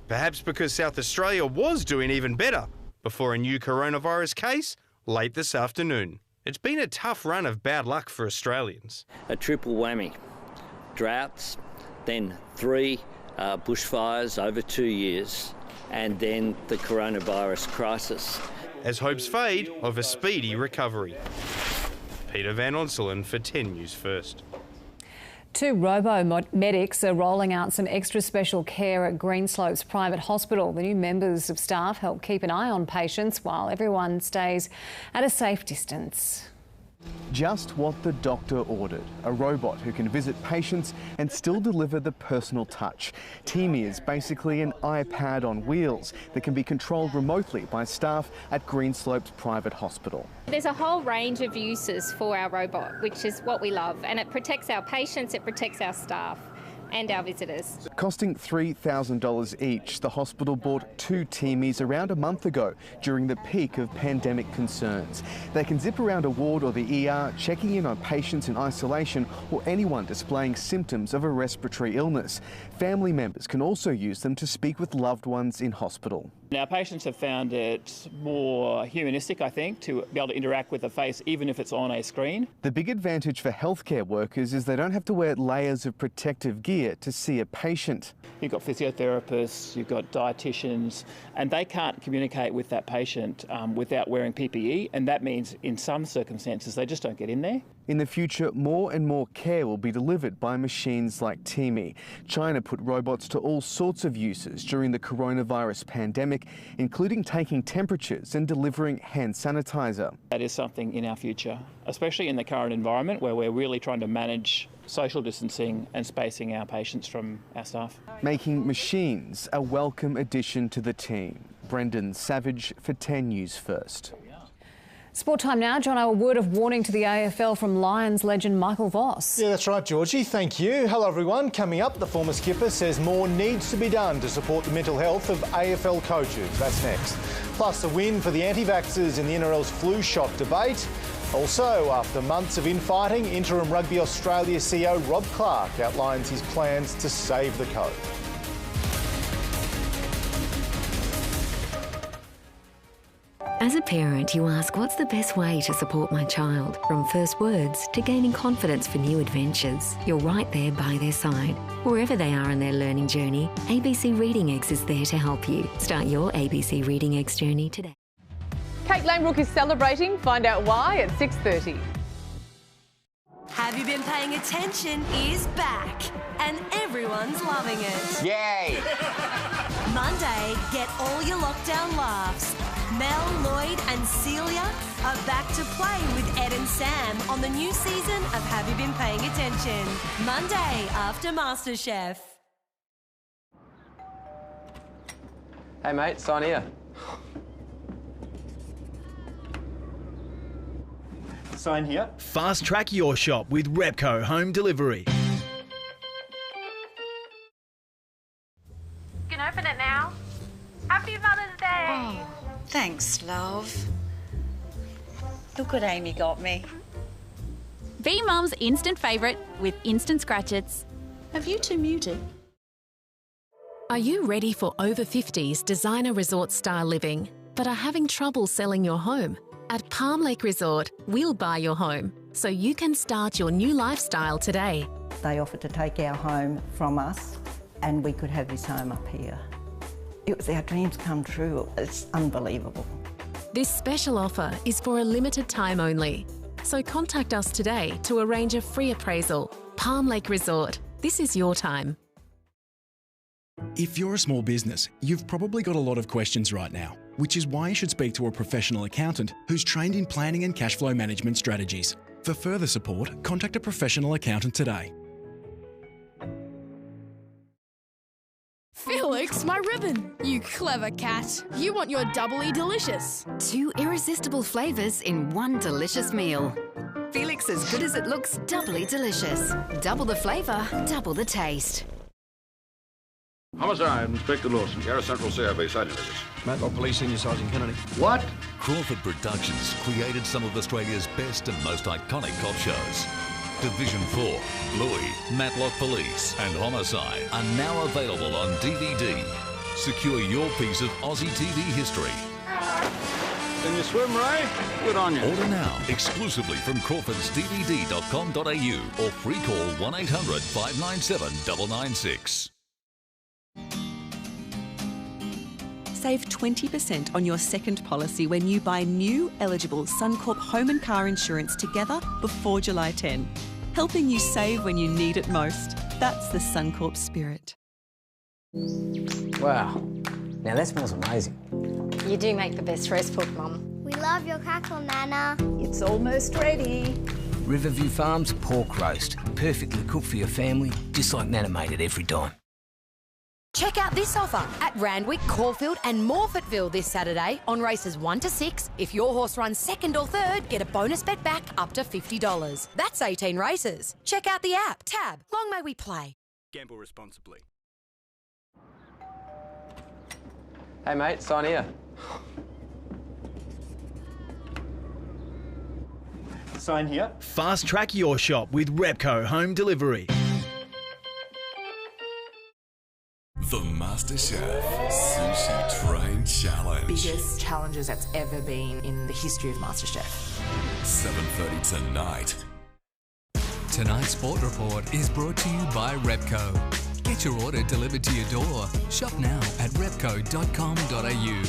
Perhaps because South Australia was doing even better before a new coronavirus case late this afternoon. It's been a tough run of bad luck for Australians. A triple whammy. Droughts, then 3 bushfires over 2 years, and then the coronavirus crisis. As hopes fade of a speedy recovery. Peter Van Onselen for 10 News First. 2 robo-medics are rolling out some extra special care at Greenslopes Private Hospital. The new members of staff help keep an eye on patients while everyone stays at a safe distance. Just what the doctor ordered, a robot who can visit patients and still deliver the personal touch. Teamy is basically an iPad on wheels that can be controlled remotely by staff at Greenslopes Private Hospital. There's a whole range of uses for our robot, which is what we love, and it protects our patients, it protects our staff and our visitors. Costing $3,000 each, the hospital bought 2 Teamies around a month ago during the peak of pandemic concerns. They can zip around a ward or the ER, checking in on patients in isolation or anyone displaying symptoms of a respiratory illness. Family members can also use them to speak with loved ones in hospital. Our patients have found it more humanistic, I think, to be able to interact with the face even if it's on a screen. The big advantage for healthcare workers is they don't have to wear layers of protective gear here to see a patient. You've got physiotherapists, you've got dietitians, and they can't communicate with that patient without wearing PPE, and that means in some circumstances they just don't get in there. In the future, more and more care will be delivered by machines like Teamy. China put robots to all sorts of uses during the coronavirus pandemic, including taking temperatures and delivering hand sanitizer. That is something in our future, especially in the current environment where we're really trying to manage social distancing and spacing our patients from our staff. Making machines a welcome addition to the team. Brendan Savage for 10 News First. Sport time now. John, a word of warning to the AFL from Lions legend Michael Voss. Yeah, that's right, Georgie. Thank you. Hello, everyone. Coming up, the former skipper says more needs to be done to support the mental health of AFL coaches. That's next. Plus, a win for the anti-vaxxers in the NRL's flu shot debate. Also, after months of infighting, interim Rugby Australia CEO Rob Clark outlines his plans to save the code. As a parent, you ask, what's the best way to support my child? From first words to gaining confidence for new adventures, you're right there by their side. Wherever they are on their learning journey, ABC Reading Eggs is there to help you. Start your ABC Reading Eggs journey today. Kate Langbrook is celebrating. Find out why at 6:30. Have You Been Paying Attention is back, and everyone's loving it. Yay! Monday, get all your lockdown laughs. Mel, Lloyd and Celia are back to play with Ed and Sam on the new season of Have You Been Paying Attention? Monday after MasterChef. Hey mate, sign here. Sign here. Fast track your shop with Repco Home Delivery. You can open it now. Happy Mother's Day! Oh, thanks, love. Look what Amy got me. Be Mum's instant favourite with instant scratchets. Have you two muted? Are you ready for over 50s designer resort style living, but are having trouble selling your home? At Palm Lake Resort, we'll buy your home so you can start your new lifestyle today. They offered to take our home from us and we could have this home up here. It was our dreams come true. It's unbelievable. This special offer is for a limited time only. So contact us today to arrange a free appraisal. Palm Lake Resort. This is your time. If you're a small business, you've probably got a lot of questions right now, which is why you should speak to a professional accountant who's trained in planning and cash flow management strategies. For further support, contact a professional accountant today. Felix, my ribbon! You clever cat. You want your doubly delicious. 2 irresistible flavours in one delicious meal. Felix, as good as it looks, doubly delicious. Double the flavour, double the taste. Homicide, Inspector Lawson. Gareth Central CIB, side notice. Matlock Police Senior Sergeant Kennedy. What? Crawford Productions created some of Australia's best and most iconic cop shows. Division 4, Bluey, Matlock Police and Homicide are now available on DVD. Secure your piece of Aussie TV history. Can you swim, Ray? Good on you. Order now exclusively from crawfordsdvd.com.au or free call 1800 597 996. Save 20% on your second policy when you buy new eligible Suncorp home and car insurance together before July 10. Helping you save when you need it most. That's the Suncorp spirit. Wow. Now that smells amazing. You do make the best roast pork, Mum. We love your crackle, Nana. It's almost ready. Riverview Farms pork roast. Perfectly cooked for your family, just like Nana made it every time. Check out this offer at Randwick, Caulfield and Morfettville this Saturday on races 1 to 6. If your horse runs second or third, get a bonus bet back up to $50. That's 18 races. Check out the app. Tab. Long may we play. Gamble responsibly. Hey mate, sign here. Sign here. Fast track your shop with Repco Home Delivery. The MasterChef Sushi Train Challenge. Biggest challenges that's ever been in the history of MasterChef. 7:30 tonight. Tonight's Sport Report is brought to you by Repco. Get your order delivered to your door. Shop now at repco.com.au.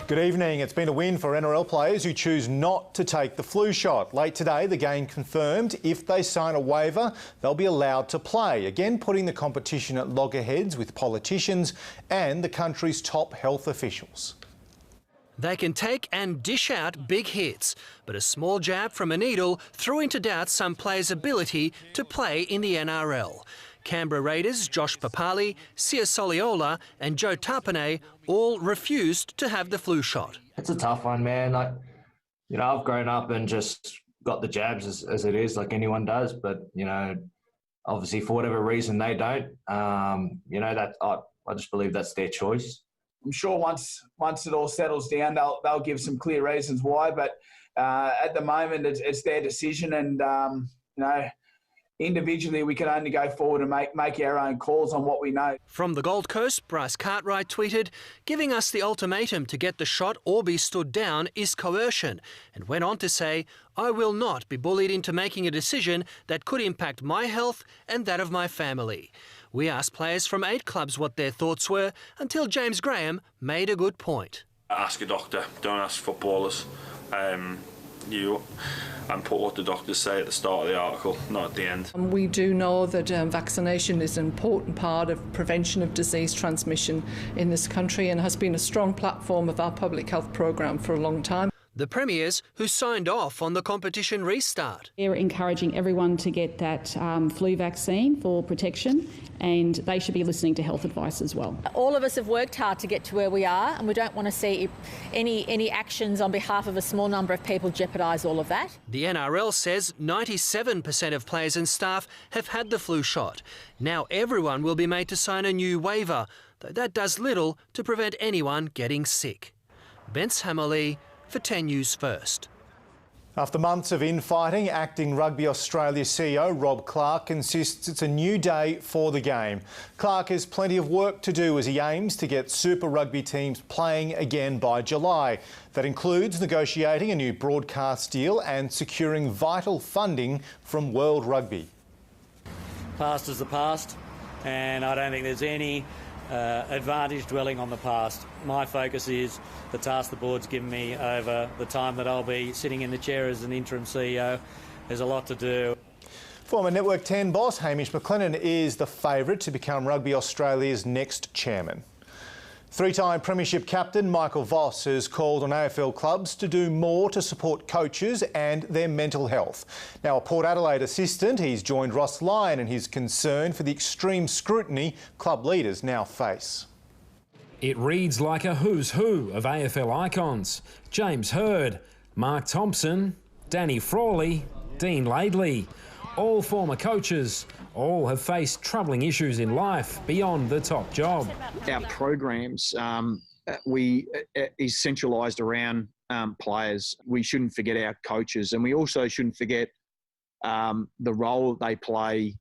Good evening. It's been a win for NRL players who choose not to take the flu shot. Late today, the game confirmed if they sign a waiver, they'll be allowed to play, again putting the competition at loggerheads with politicians and the country's top health officials. They can take and dish out big hits, but a small jab from a needle threw into doubt some players' ability to play in the NRL. Canberra Raiders Josh Papali, Sia Soliola and Joe Tapine all refused to have the flu shot. It's a tough one, man. I've grown up and just got the jabs as it is, like anyone does. But, obviously for whatever reason they don't, that I just believe that's their choice. I'm sure once it all settles down, they'll give some clear reasons why. But at the moment, it's their decision, and individually we can only go forward and make our own calls on what we know. From the Gold Coast, Bryce Cartwright tweeted, "Giving us the ultimatum to get the shot or be stood down is coercion," and went on to say, "I will not be bullied into making a decision that could impact my health and that of my family." We asked players from 8 clubs what their thoughts were until James Graham made a good point. Ask a doctor, don't ask footballers. And put what the doctors say at the start of the article, not at the end. We do know that vaccination is an important part of prevention of disease transmission in this country and has been a strong platform of our public health programme for a long time. The premiers who signed off on the competition restart. They're encouraging everyone to get that flu vaccine for protection, and they should be listening to health advice as well. All of us have worked hard to get to where we are, and we don't want to see any actions on behalf of a small number of people jeopardise all of that. The NRL says 97% of players and staff have had the flu shot. Now everyone will be made to sign a new waiver, though that does little to prevent anyone getting sick. Bence Hammerley for 10 News First. After months of infighting, Acting Rugby Australia CEO Rob Clark insists it's a new day for the game. Clark has plenty of work to do as he aims to get Super Rugby teams playing again by July. That includes negotiating a new broadcast deal and securing vital funding from World Rugby. Past is the past, and I don't think there's any advantage dwelling on the past. My focus is the task the board's given me over the time that I'll be sitting in the chair as an interim CEO. There's a lot to do. Former Network 10 boss Hamish McLennan is the favourite to become Rugby Australia's next chairman. 3-time Premiership captain Michael Voss has called on AFL clubs to do more to support coaches and their mental health. Now, a Port Adelaide assistant, he's joined Ross Lyon in his concern for the extreme scrutiny club leaders now face. It reads like a who's who of AFL icons. James Hird, Mark Thompson, Danny Frawley, Dean Laidley. All former coaches, all have faced troubling issues in life beyond the top job. Our programs is centralised around players. We shouldn't forget our coaches, and we also shouldn't forget the role they play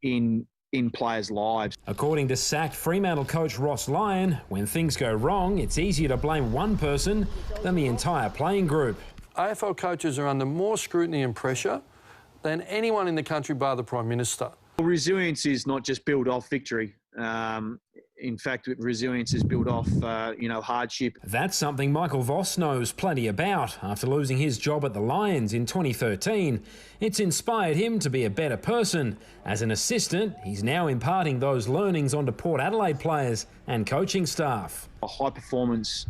in players' lives. According to sacked Fremantle coach Ross Lyon, when things go wrong, it's easier to blame one person than the entire playing group. AFL coaches are under more scrutiny and pressure than anyone in the country bar the Prime Minister. Resilience is not just built off victory. In fact, resilience is built off, hardship. That's something Michael Voss knows plenty about. After losing his job at the Lions in 2013, it's inspired him to be a better person. As an assistant, he's now imparting those learnings onto Port Adelaide players and coaching staff. A high-performance,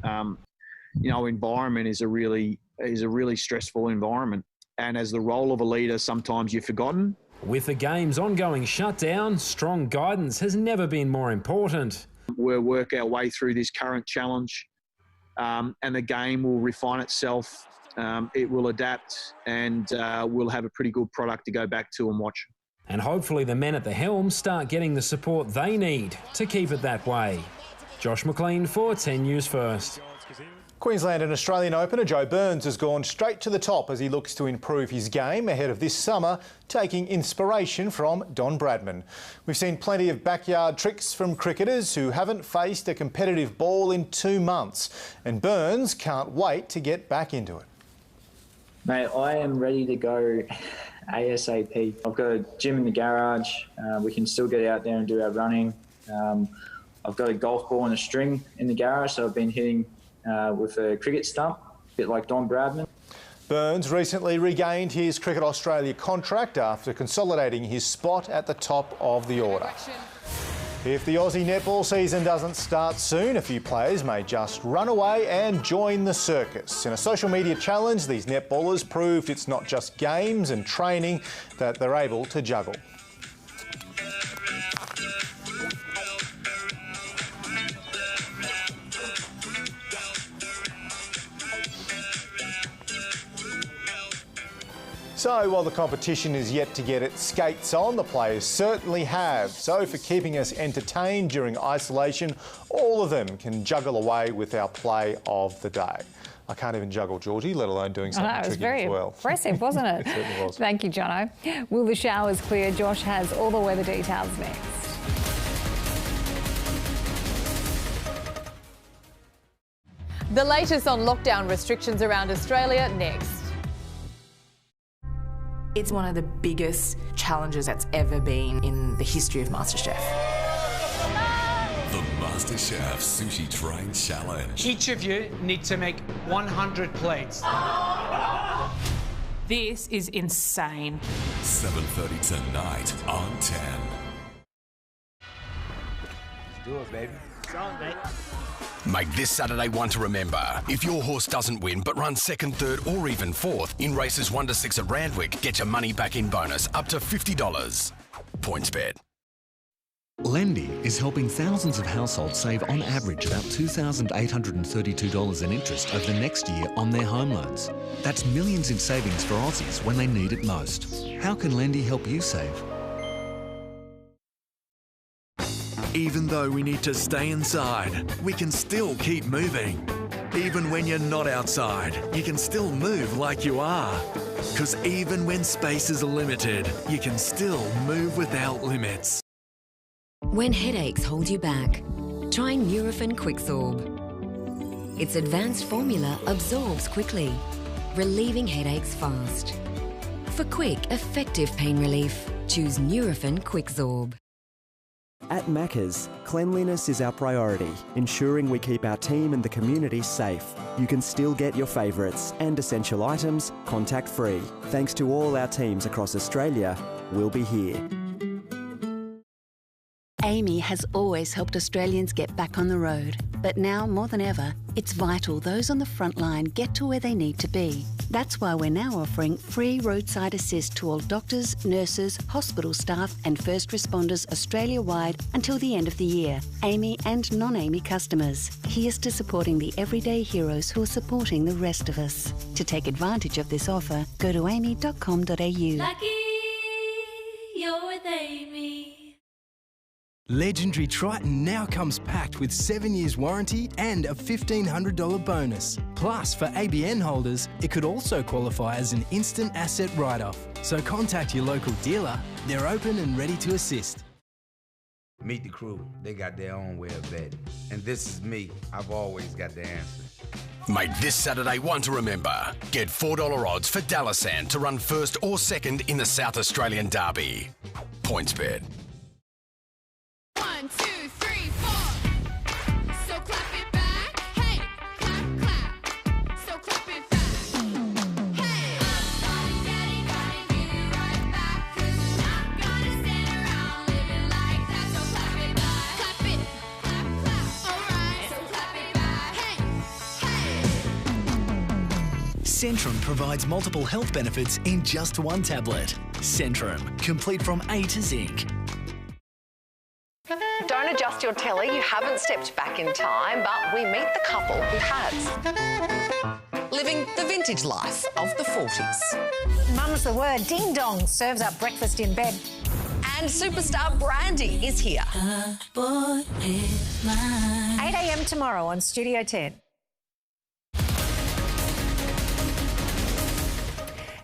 environment is a really stressful environment. And as the role of a leader, sometimes you're forgotten. With the game's ongoing shutdown, strong guidance has never been more important. We'll work our way through this current challenge, and the game will refine itself. It will adapt, and we'll have a pretty good product to go back to and watch. And hopefully the men at the helm start getting the support they need to keep it that way. Josh McLean for 10 News First. Queensland and Australian opener Joe Burns has gone straight to the top as he looks to improve his game ahead of this summer, taking inspiration from Don Bradman. We've seen plenty of backyard tricks from cricketers who haven't faced a competitive ball in 2 months, and Burns can't wait to get back into it. Mate, I am ready to go ASAP. I've got a gym in the garage. We can still get out there and do our running. I've got a golf ball and a string in the garage, so I've been hitting with a cricket stump, a bit like Don Bradman. Burns recently regained his Cricket Australia contract after consolidating his spot at the top of the order. If the Aussie netball season doesn't start soon, a few players may just run away and join the circus. In a social media challenge, these netballers proved it's not just games and training that they're able to juggle. So while the competition is yet to get its skates on, the players certainly have. So for keeping us entertained during isolation, all of them can juggle away with our play of the day. I can't even juggle, Georgie, let alone doing something tricky as well. It was very impressive, wasn't it? It certainly was. Thank you, Jono. Will the showers clear? Josh has all the weather details next. The latest on lockdown restrictions around Australia next. It's one of the biggest challenges that's ever been in the history of MasterChef. The MasterChef Sushi Train Challenge. Each of you need to make 100 plates. This is insane. 7:30 tonight on 10. Let's do it, baby. It's on, mate. Make this Saturday one to remember. If your horse doesn't win but runs second, third or even fourth in races 1 to 6 at Randwick, get your money back in bonus up to $50. PointsBet. Lendy is helping thousands of households save on average about $2,832 in interest over the next year on their home loans. That's millions in savings for Aussies when they need it most. How can Lendy help you save? Even though we need to stay inside, we can still keep moving. Even when you're not outside, you can still move like you are. Because even when spaces are limited, you can still move without limits. When headaches hold you back, try Nurofen Quicksorb. Its advanced formula absorbs quickly, relieving headaches fast. For quick, effective pain relief, choose Nurofen Quicksorb. At Macca's, cleanliness is our priority, ensuring we keep our team and the community safe. You can still get your favourites and essential items contact-free. Thanks to all our teams across Australia, we'll be here. Amy has always helped Australians get back on the road. But now, more than ever, it's vital those on the front line get to where they need to be. That's why we're now offering free roadside assist to all doctors, nurses, hospital staff and first responders Australia-wide until the end of the year. Amy and non-Amy customers. Here's to supporting the everyday heroes who are supporting the rest of us. To take advantage of this offer, go to amy.com.au. Lucky you're with Amy. Legendary Triton now comes packed with 7 years warranty and a $1,500 bonus. Plus, for ABN holders, it could also qualify as an instant asset write-off. So contact your local dealer. They're open and ready to assist. Meet the crew. They got their own way of betting. And this is me. I've always got the answer. Make this Saturday one to remember. Get $4 odds for Dallasan to run first or second in the South Australian Derby. PointsBet. 1, 2, 3, 4. So clap it back. Hey, clap, clap. So clap it back. Hey, I'm getting you right back. 'Cause you're not gonna stand around living like that. So clap it back. Clap it, clap, clap. Alright, so clap it back. Hey, hey. Centrum provides multiple health benefits in just one tablet. Centrum, complete from A to Zinc. Don't adjust your telly, you haven't stepped back in time, but we meet the couple who has. Living the vintage life of the 40s. Mum's the word. Ding dong serves up breakfast in bed. And superstar Brandy is here. 8 a.m. tomorrow on Studio 10.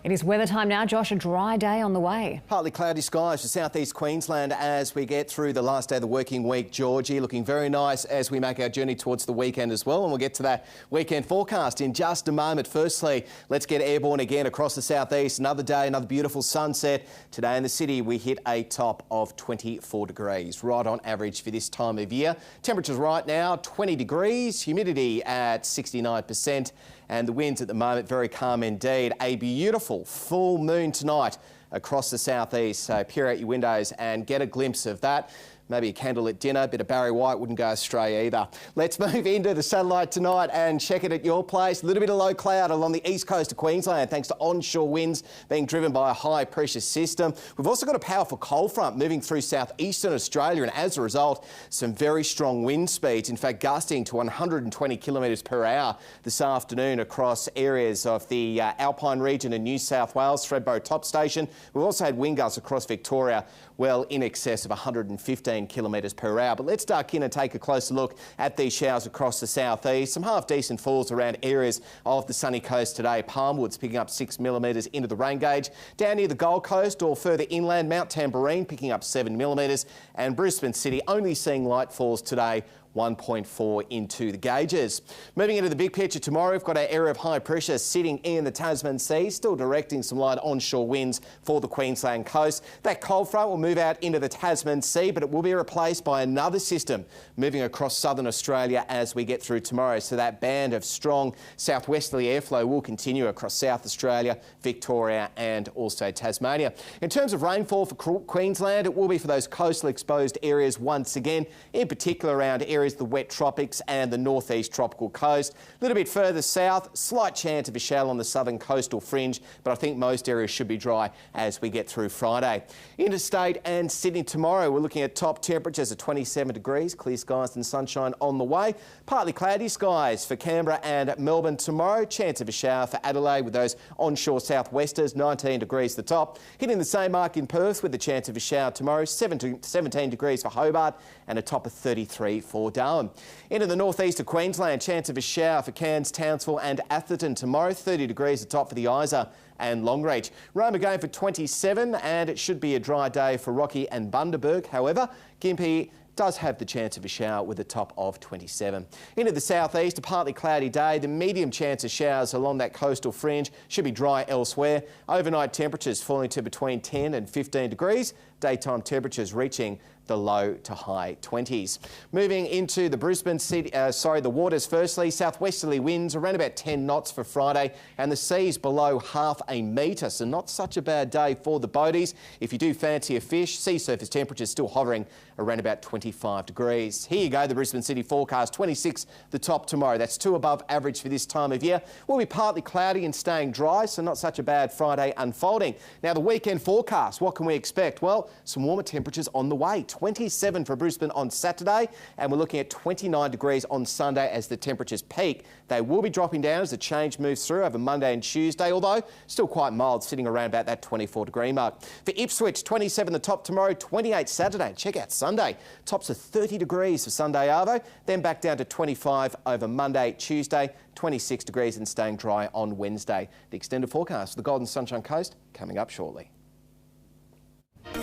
It is weather time now. Josh, a dry day on the way. Partly cloudy skies for southeast Queensland as we get through the last day of the working week. Georgie, looking very nice as we make our journey towards the weekend as well. And we'll get to that weekend forecast in just a moment. Firstly, let's get airborne again across the southeast. Another day, another beautiful sunset. Today in the city, we hit a top of 24 degrees, right on average for this time of year. Temperatures right now, 20 degrees, humidity at 69%. And the winds at the moment, very calm indeed. A beautiful full moon tonight across the southeast. So peer out your windows and get a glimpse of that. Maybe a candlelit dinner, a bit of Barry White wouldn't go astray either. Let's move into the satellite tonight and check it at your place. A little bit of low cloud along the east coast of Queensland thanks to onshore winds being driven by a high pressure system. We've also got a powerful cold front moving through southeastern Australia, and as a result, some very strong wind speeds, in fact gusting to 120 kilometres per hour this afternoon across areas of the Alpine region in New South Wales, Thredbo Top Station. We've also had wind gusts across Victoria, well in excess of 115 kilometres per hour. But let's duck in and take a closer look at these showers across the southeast. Some half-decent falls around areas of the sunny coast today. Palmwood's picking up 6 millimetres into the rain gauge. Down near the Gold Coast or further inland, Mount Tamborine picking up 7 millimetres. And Brisbane City only seeing light falls today, 1.4 into the gauges. Moving into the big picture tomorrow, we've got our area of high pressure sitting in the Tasman Sea, still directing some light onshore winds for the Queensland coast. That cold front will move out into the Tasman Sea, but it will be replaced by another system moving across southern Australia as we get through tomorrow. So that band of strong southwesterly airflow will continue across South Australia, Victoria and also Tasmania. In terms of rainfall for Queensland, it will be for those coastal exposed areas once again, in particular around areas the wet tropics and the northeast tropical coast. A little bit further south, slight chance of a shower on the southern coastal fringe, but I think most areas should be dry as we get through Friday. Interstate and Sydney tomorrow, we're looking at top temperatures of 27 degrees, clear skies and sunshine on the way. Partly cloudy skies for Canberra and Melbourne tomorrow. Chance of a shower for Adelaide with those onshore southwesters, 19 degrees the top. Hitting the same mark in Perth with the chance of a shower tomorrow, 17 degrees for Hobart and a top of 33 for Darwin. Into the northeast of Queensland, chance of a shower for Cairns, Townsville and Atherton tomorrow, 30 degrees the top for the Isa and Longreach. Roma going for 27 and it should be a dry day for Rocky and Bundaberg. However, Gympie does have the chance of a shower with a top of 27. Into the southeast, a partly cloudy day. The medium chance of showers along that coastal fringe, should be dry elsewhere. Overnight temperatures falling to between 10 and 15 degrees. Daytime temperatures reaching the low to high 20s. Moving into the Brisbane City, the waters firstly, southwesterly winds around about 10 knots for Friday and the sea's below half a metre, so not such a bad day for the boaties. If you do fancy a fish, sea surface temperatures still hovering around about 25 degrees. Here you go, the Brisbane City forecast, 26 the top tomorrow. That's 2 above average for this time of year. Will be partly cloudy and staying dry, so not such a bad Friday unfolding. Now the weekend forecast, what can we expect? Well, some warmer temperatures on the way. 27 for Brisbane on Saturday, and we're looking at 29 degrees on Sunday as the temperatures peak. They will be dropping down as the change moves through over Monday and Tuesday, although still quite mild, sitting around about that 24 degree mark. For Ipswich, 27 the top tomorrow, 28 Saturday. Check out Sunday. Tops of 30 degrees for Sunday Arvo, then back down to 25 over Monday, Tuesday, 26 degrees and staying dry on Wednesday. The extended forecast for the Golden Sunshine Coast coming up shortly.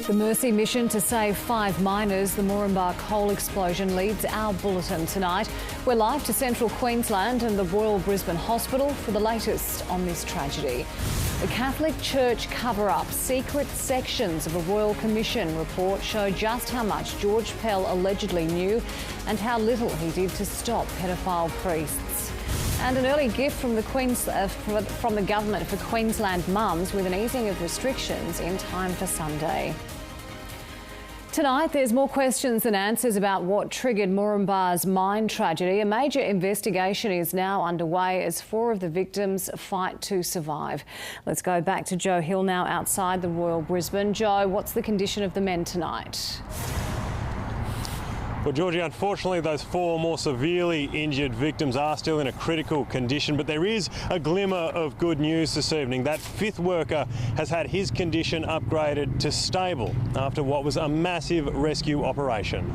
The Mercy mission to save 5 miners, the Moranbah coal explosion, leads our bulletin tonight. We're live to central Queensland and the Royal Brisbane Hospital for the latest on this tragedy. The Catholic Church cover-up. Secret sections of a Royal Commission report show just how much George Pell allegedly knew and how little he did to stop pedophile priests. And an early gift from the government for Queensland mums with an easing of restrictions in time for Sunday. Tonight, there's more questions than answers about what triggered Moranbah's mine tragedy. A major investigation is now underway as 4 of the victims fight to survive. Let's go back to Joe Hill now outside the Royal Brisbane. Joe, what's the condition of the men tonight? Well, Georgie, unfortunately, those 4 more severely injured victims are still in a critical condition, but there is a glimmer of good news this evening. That 5th worker has had his condition upgraded to stable after what was a massive rescue operation.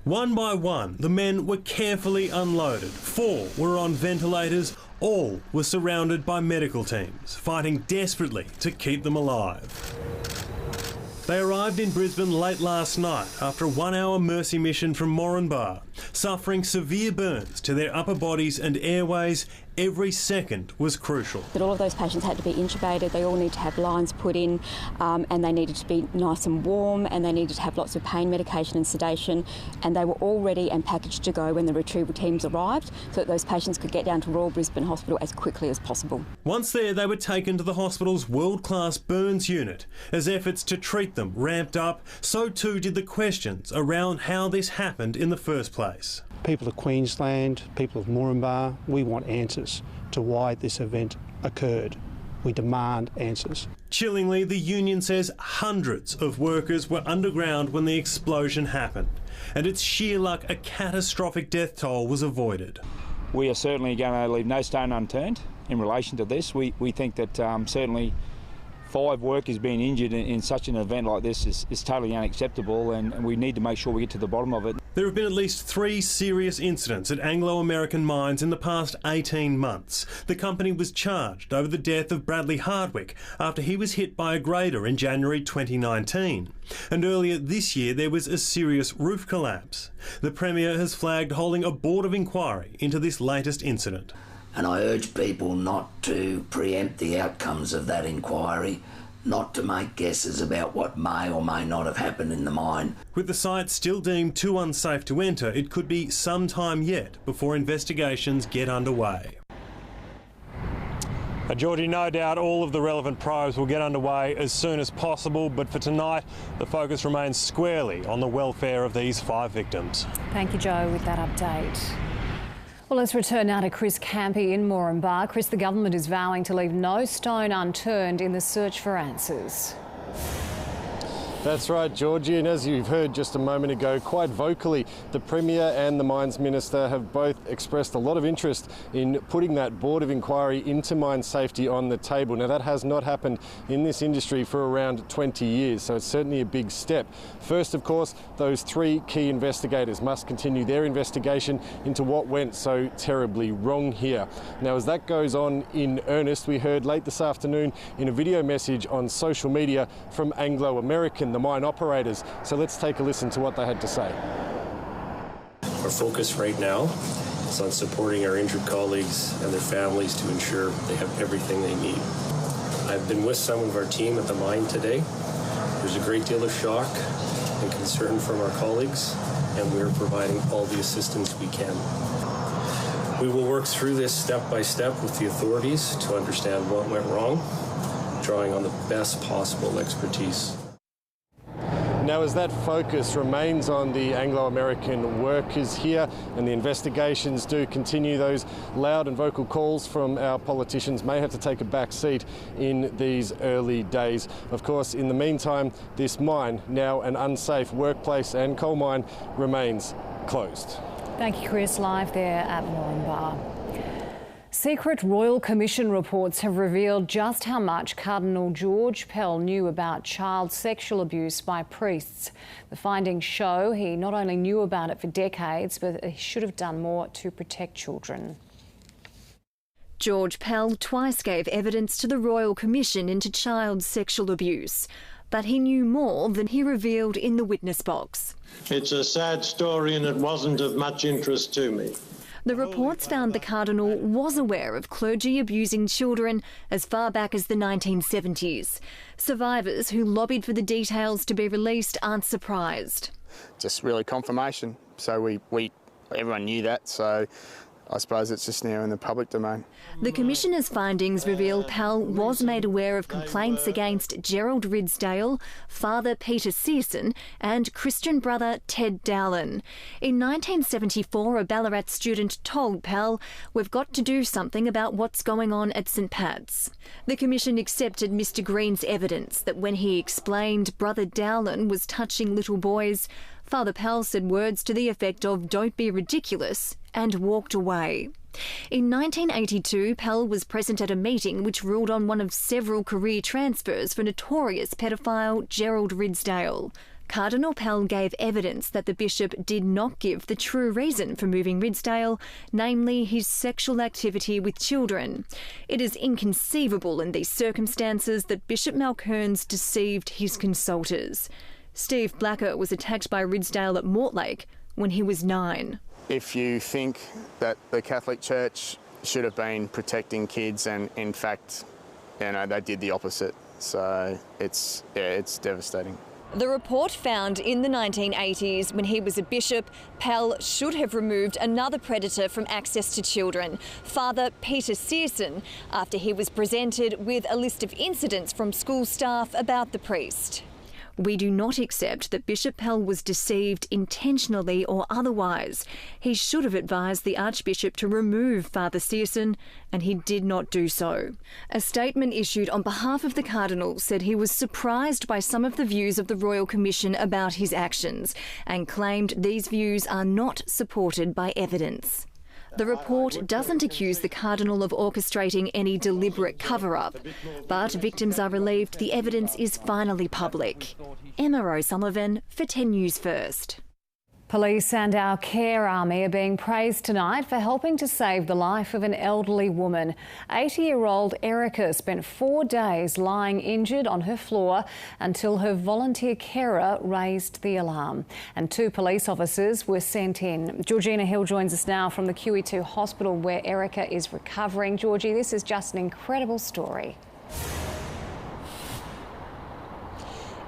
One by one, the men were carefully unloaded. 4 were on ventilators, All were surrounded by medical teams, fighting desperately to keep them alive. They arrived in Brisbane late last night after a 1-hour mercy mission from Moranbah. Suffering severe burns to their upper bodies and airways, every second was crucial. That all of those patients had to be intubated, they all need to have lines put in, and they needed to be nice and warm, and they needed to have lots of pain medication and sedation, and they were all ready and packaged to go when the retrieval teams arrived, so that those patients could get down to Royal Brisbane Hospital as quickly as possible. Once there, they were taken to the hospital's world-class burns unit. As efforts to treat them ramped up, so too did the questions around how this happened in the first place. People of Queensland, people of Moranbah, we want answers to why this event occurred. We demand answers. Chillingly, the union says hundreds of workers were underground when the explosion happened, and it's sheer luck a catastrophic death toll was avoided. We are certainly going to leave no stone unturned in relation to this. We think that certainly 5 workers being injured in such an event like this is totally unacceptable, and we need to make sure we get to the bottom of it. There have been at least 3 serious incidents at Anglo-American mines in the past 18 months. The company was charged over the death of Bradley Hardwick after he was hit by a grader in January 2019. And earlier this year there was a serious roof collapse. The Premier has flagged holding a board of inquiry into this latest incident. And I urge people not to preempt the outcomes of that inquiry, not to make guesses about what may or may not have happened in the mine. With the site still deemed too unsafe to enter, it could be some time yet before investigations get underway. Georgie, no doubt all of the relevant probes will get underway as soon as possible, but for tonight, the focus remains squarely on the welfare of these 5 victims. Thank you, Joe, with that update. Well, let's return now to Chris Campy in Moranbah. Chris, the government is vowing to leave no stone unturned in the search for answers. That's right, Georgie, and as you've heard just a moment ago, quite vocally, the Premier and the Mines Minister have both expressed a lot of interest in putting that board of inquiry into mine safety on the table. Now, that has not happened in this industry for around 20 years, so it's certainly a big step. First, of course, those 3 key investigators must continue their investigation into what went so terribly wrong here. Now, as that goes on in earnest, we heard late this afternoon in a video message on social media from Anglo-American, the mine operators. So let's take a listen to what they had to say. Our focus right now is on supporting our injured colleagues and their families to ensure they have everything they need. I've been with some of our team at the mine today. There's a great deal of shock and concern from our colleagues, and we're providing all the assistance we can. We will work through this step by step with the authorities to understand what went wrong, drawing on the best possible expertise. Now, as that focus remains on the Anglo-American workers here and the investigations do continue, those loud and vocal calls from our politicians may have to take a back seat in these early days. Of course, in the meantime, this mine, now an unsafe workplace and coal mine, remains closed. Thank you, Chris. Live there at Moranbah. Secret Royal Commission reports have revealed just how much Cardinal George Pell knew about child sexual abuse by priests. The findings show he not only knew about it for decades, but he should have done more to protect children. George Pell twice gave evidence to the Royal Commission into child sexual abuse, but he knew more than he revealed in the witness box. It's a sad story and it wasn't of much interest to me. The reports found the Cardinal was aware of clergy abusing children as far back as the 1970s. Survivors who lobbied for the details to be released aren't surprised. Just really confirmation. So everyone knew that, so I suppose it's just now in the public domain. The Commissioner's findings reveal Pell was made aware of complaints against Gerald Ridsdale, Father Peter Searson and Christian brother Ted Dowling. In 1974, a Ballarat student told Pell, "We've got to do something about what's going on at St Pat's." The Commission accepted Mr Green's evidence that when he explained Brother Dowling was touching little boys, Father Pell said words to the effect of "don't be ridiculous" and walked away. In 1982, Pell was present at a meeting which ruled on one of several career transfers for notorious pedophile Gerald Ridsdale. Cardinal Pell gave evidence that the bishop did not give the true reason for moving Ridsdale, namely his sexual activity with children. It is inconceivable in these circumstances that Bishop Malkerns deceived his consultors. Steve Blacker was attacked by Ridsdale at Mortlake when he was 9. If you think that the Catholic Church should have been protecting kids, and in fact, they did the opposite. So it's devastating. The report found in the 1980s, when he was a bishop, Pell should have removed another predator from access to children, Father Peter Searson, after he was presented with a list of incidents from school staff about the priest. We do not accept that Bishop Pell was deceived intentionally or otherwise. He should have advised the Archbishop to remove Father Searson, and he did not do so. A statement issued on behalf of the Cardinal said he was surprised by some of the views of the Royal Commission about his actions and claimed these views are not supported by evidence. The report doesn't accuse the Cardinal of orchestrating any deliberate cover-up, but victims are relieved the evidence is finally public. Emma O'Sullivan for 10 News First. Police and our care army are being praised tonight for helping to save the life of an elderly woman. 80-year-old Erica spent 4 days lying injured on her floor until her volunteer carer raised the alarm. And 2 police officers were sent in. Georgina Hill joins us now from the QE2 hospital where Erica is recovering. Georgie, this is just an incredible story.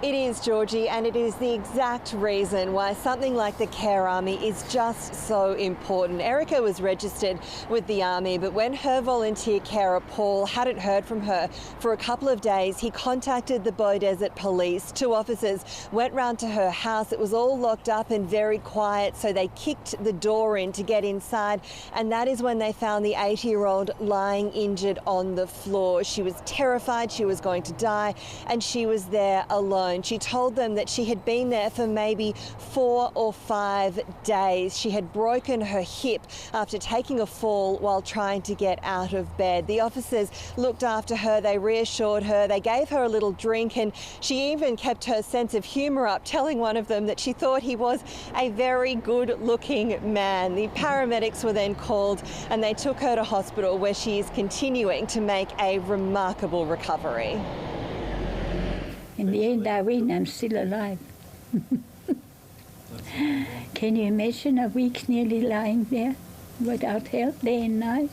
It is, Georgie, and it is the exact reason why something like the Care Army is just so important. Erica was registered with the Army, but when her volunteer carer, Paul, hadn't heard from her for a couple of days, he contacted the Beaudesert Police. 2 officers went round to her house. It was all locked up and very quiet, so they kicked the door in to get inside, and that is when they found the 80-year-old lying injured on the floor. She was terrified she was going to die, and she was there alone. She told them that she had been there for maybe 4 or 5 days. She had broken her hip after taking a fall while trying to get out of bed. The officers looked after her, they reassured her, they gave her a little drink, and she even kept her sense of humour up, telling one of them that she thought he was a very good-looking man. The paramedics were then called and they took her to hospital, where she is continuing to make a remarkable recovery. In the end, I win. I'm still alive. Can you imagine a week nearly lying there without help day and night?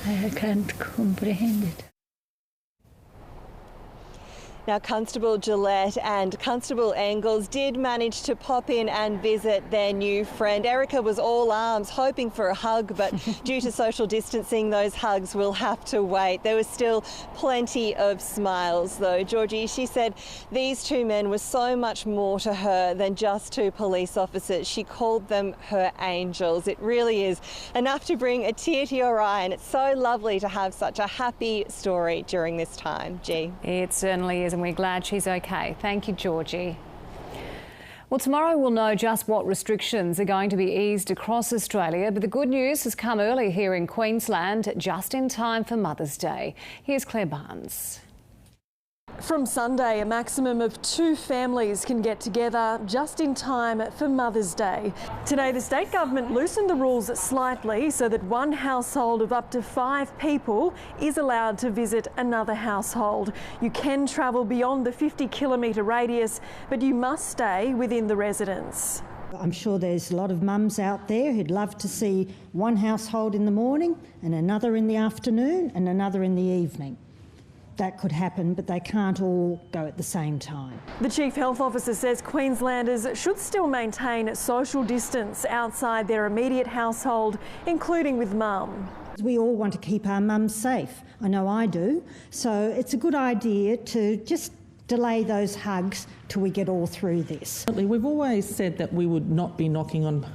I can't comprehend it. Now, Constable Gillette and Constable Engels did manage to pop in and visit their new friend. Erica was all arms, hoping for a hug, but due to social distancing, those hugs will have to wait. There was still plenty of smiles, though. Georgie, she said these 2 men were so much more to her than just 2 police officers. She called them her angels. It really is enough to bring a tear to your eye, and it's so lovely to have such a happy story during this time. Gee. It certainly is, and we're glad she's okay. Thank you, Georgie. Well, tomorrow we'll know just what restrictions are going to be eased across Australia, but the good news has come early here in Queensland, just in time for Mother's Day. Here's Claire Barnes. From Sunday, a maximum of 2 families can get together just in time for Mother's Day. Today, the state government loosened the rules slightly so that 1 household of up to 5 people is allowed to visit another household. You can travel beyond the 50-kilometre radius, but you must stay within the residence. I'm sure there's a lot of mums out there who'd love to see 1 household in the morning and another in the afternoon and another in the evening. That could happen, but they can't all go at the same time. The Chief Health Officer says Queenslanders should still maintain social distance outside their immediate household, including with mum. We all want to keep our mums safe. I know I do. So it's a good idea to just delay those hugs till we get all through this. We've always said that we would not be knocking on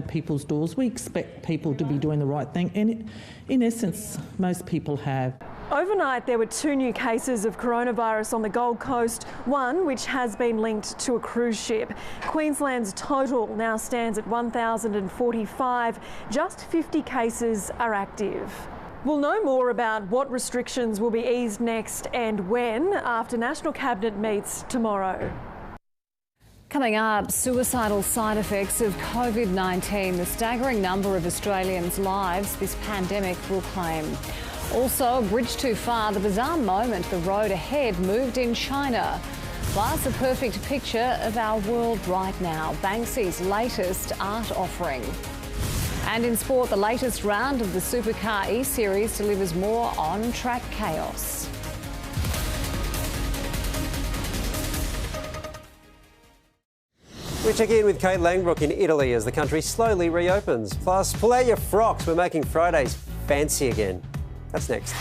people's doors. We expect people to be doing the right thing, and in essence, most people have. Overnight, there were 2 new cases of coronavirus on the Gold Coast, one which has been linked to a cruise ship. Queensland's total now stands at 1,045. Just 50 cases are active. We'll know more about what restrictions will be eased next and when after National Cabinet meets tomorrow. Coming up, suicidal side effects of COVID-19, the staggering number of Australians' lives this pandemic will claim. Also, a bridge too far, the bizarre moment the road ahead moved in China. Plus, a perfect picture of our world right now, Banksy's latest art offering. And in sport, the latest round of the Supercar E-Series delivers more on-track chaos. We check in with Kate Langbrook in Italy as the country slowly reopens. Plus, pull out your frocks. We're making Fridays fancy again. That's next.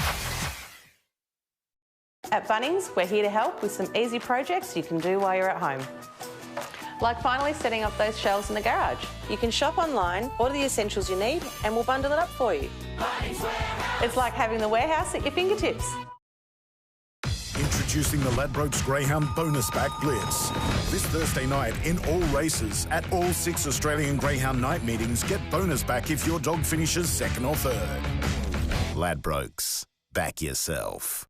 At Bunnings, we're here to help with some easy projects you can do while you're at home. Like finally setting up those shelves in the garage. You can shop online, order the essentials you need, and we'll bundle it up for you. It's like having the warehouse at your fingertips. Introducing the Ladbrokes Greyhound Bonus Back Blitz. This Thursday night in all races, at all 6 Australian Greyhound night meetings, get bonus back if your dog finishes second or third. Ladbrokes. Back yourself.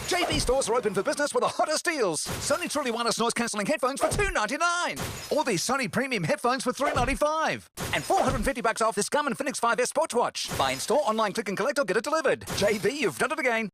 JB stores are open for business with the hottest deals. Sony Truly Wireless Noise Cancelling headphones for $2.99. Or these Sony Premium headphones for $3.95. And $450 off this Garmin Fenix 5S Sportswatch. Buy in store, online, click and collect or get it delivered. JB, you've done it again.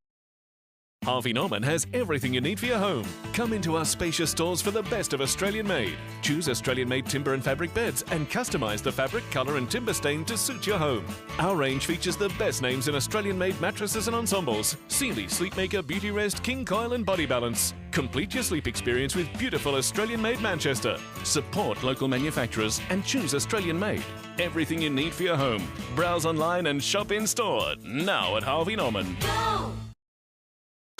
Harvey Norman has everything you need for your home. Come into our spacious stores for the best of Australian made. Choose Australian made timber and fabric beds and customise the fabric, colour and timber stain to suit your home. Our range features the best names in Australian made mattresses and ensembles. Sealy, Sleepmaker, Beauty Rest, King Coil and Body Balance. Complete your sleep experience with beautiful Australian made Manchester. Support local manufacturers and choose Australian made. Everything you need for your home. Browse online and shop in store. Now at Harvey Norman. Go!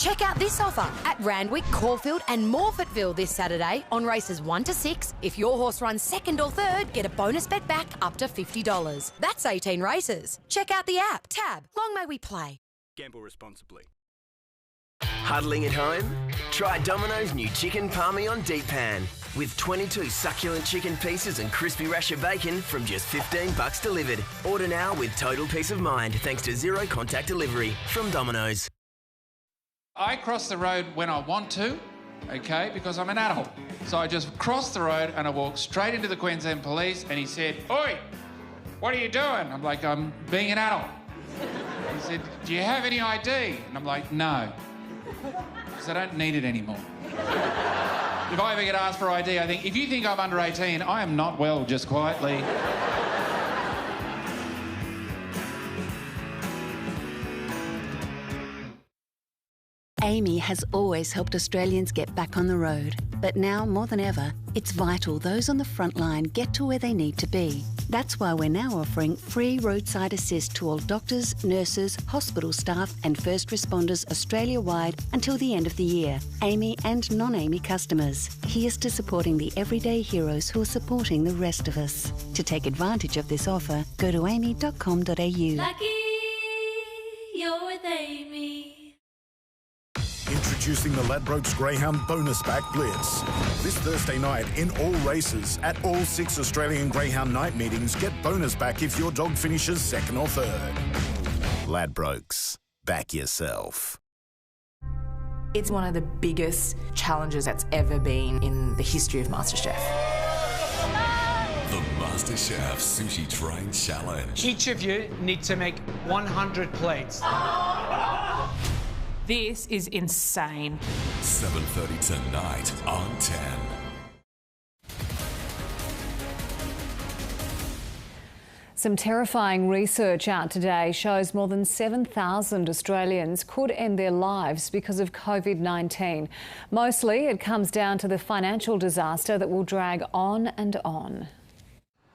Check out this offer at Randwick, Caulfield and Morfettville this Saturday on races 1 to 6. If your horse runs second or third, get a bonus bet back up to $50. That's 18 races. Check out the app. Tab. Long may we play. Gamble responsibly. Huddling at home? Try Domino's new Chicken Parmesan Deep Pan. With 22 succulent chicken pieces and crispy rasher bacon from just $15 delivered. Order now with total peace of mind thanks to zero contact delivery from Domino's. I cross the road when I want to, okay, because I'm an adult. So I just crossed the road and I walked straight into the Queensland Police and he said, "Oi, what are you doing?" I'm like, "I'm being an adult." He said, "Do you have any ID?" And I'm like, "No," because I don't need it anymore. If I ever get asked for ID, I think, if you think I'm under 18, I am not well, just quietly. Amy has always helped Australians get back on the road. But now, more than ever, it's vital those on the front line get to where they need to be. That's why we're now offering free roadside assist to all doctors, nurses, hospital staff and first responders Australia-wide until the end of the year. Amy and non-Amy customers. Here's to supporting the everyday heroes who are supporting the rest of us. To take advantage of this offer, go to amy.com.au. Lucky you're with Amy. Introducing the Ladbrokes Greyhound Bonus Back Blitz. This Thursday night in all races, at all 6 Australian Greyhound night meetings, get bonus back if your dog finishes second or third. Ladbrokes. Back yourself. It's one of the biggest challenges that's ever been in the history of MasterChef. The MasterChef Sushi Train Challenge. Each of you need to make 100 plates. This is insane. 7:30 tonight on 10. Some terrifying research out today shows more than 7,000 Australians could end their lives because of COVID-19. Mostly it comes down to the financial disaster that will drag on and on.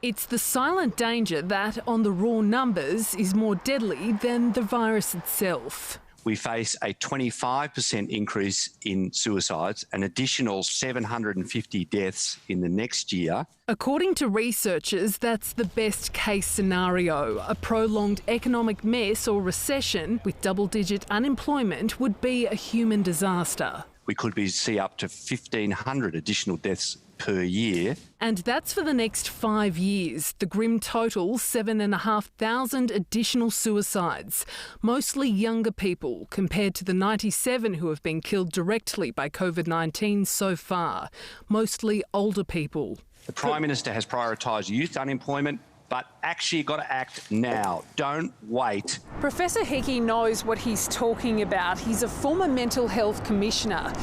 It's the silent danger that, on the raw numbers, is more deadly than the virus itself. We face a 25% increase in suicides, an additional 750 deaths in the next year. According to researchers, that's the best case scenario. A prolonged economic mess or recession with double-digit unemployment would be a human disaster. We could see up to 1,500 additional deaths per year. And that's for the next 5 years. The grim total, 7,500 additional suicides, mostly younger people, compared to the 97 who have been killed directly by COVID-19 so far, mostly older people. The Prime Minister has prioritised youth unemployment, but actually got to act now. Don't wait. Professor Hickey knows what he's talking about. He's a former mental health commissioner.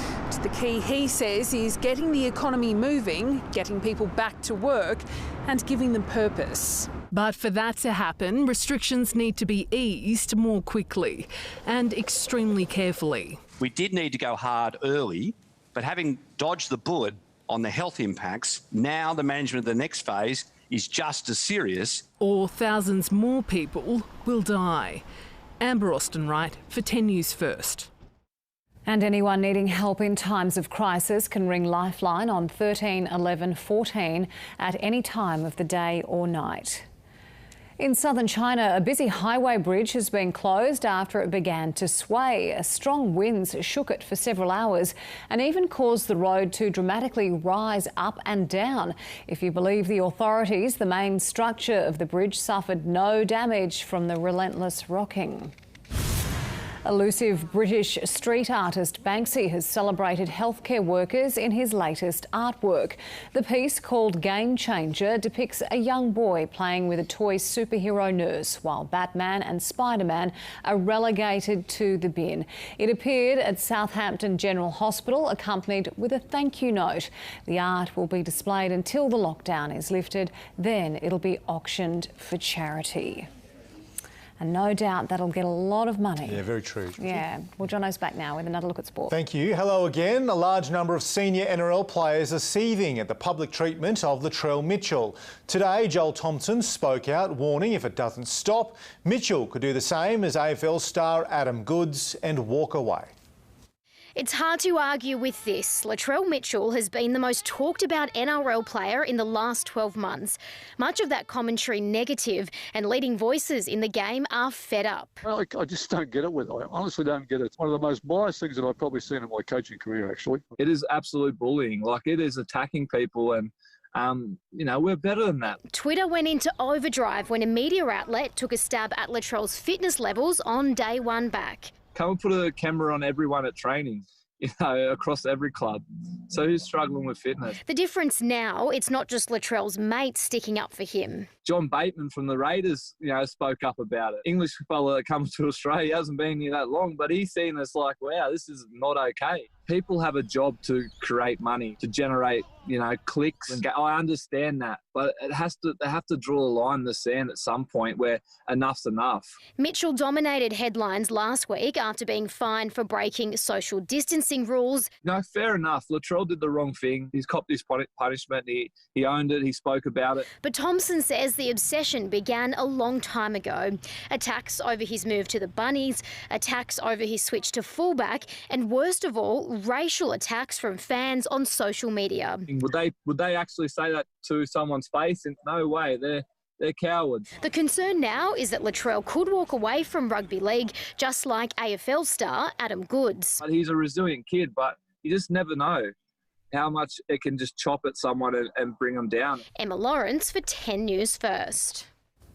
The key, he says, is getting the economy moving, getting people back to work and giving them purpose. But for that to happen, restrictions need to be eased more quickly and extremely carefully. We did need to go hard early, but having dodged the bullet on the health impacts, now the management of the next phase is just as serious. Or thousands more people will die. Amber Austen-Wright for 10 News First. And anyone needing help in times of crisis can ring Lifeline on 13 11 14 at any time of the day or night. In southern China, a busy highway bridge has been closed after it began to sway. Strong winds shook it for several hours and even caused the road to dramatically rise up and down. If you believe the authorities, the main structure of the bridge suffered no damage from the relentless rocking. Elusive British street artist Banksy has celebrated healthcare workers in his latest artwork. The piece, called Game Changer, depicts a young boy playing with a toy superhero nurse while Batman and Spider-Man are relegated to the bin. It appeared at Southampton General Hospital, accompanied with a thank you note. The art will be displayed until the lockdown is lifted. Then it'll be auctioned for charity. And no doubt that'll get a lot of money. Yeah, very true. Yeah. Well, Jono's back now with another look at sport. Thank you. Hello again. A large number of senior NRL players are seething at the public treatment of Latrell Mitchell. Today, Joel Thompson spoke out, warning if it doesn't stop, Mitchell could do the same as AFL star Adam Goodes and walk away. It's hard to argue with this. Latrell Mitchell has been the most talked about NRL player in the last 12 months. Much of that commentary negative, and leading voices in the game are fed up. Well, I just don't get it with it. I honestly don't get it. It's one of the most biased things that I've probably seen in my coaching career, actually. It is absolute bullying. Like, it is attacking people and we're better than that. Twitter went into overdrive when a media outlet took a stab at Latrell's fitness levels on day one back. Come and put a camera on everyone at training, across every club. So who's struggling with fitness? The difference now, it's not just Latrell's mates sticking up for him. John Bateman from the Raiders, spoke up about it. English fella that comes to Australia, he hasn't been here that long, but he's seen us like, wow, this is not okay. People have a job to create money, to generate, clicks. And I understand that, but they have to draw a line in the sand at some point where enough's enough. Mitchell dominated headlines last week after being fined for breaking social distancing rules. No, fair enough. Latrell did the wrong thing. He's copped his punishment. He owned it. He spoke about it. But Thompson says the obsession began a long time ago. Attacks over his move to the Bunnies, attacks over his switch to fullback, and worst of all, racial attacks from fans on social media. Would they actually say that to someone's face? No way. They're cowards. The concern now is that Latrell could walk away from rugby league, just like AFL star Adam Goodes. He's a resilient kid, but you just never know how much it can just chop at someone and bring them down. Emma Lawrence for 10 News First.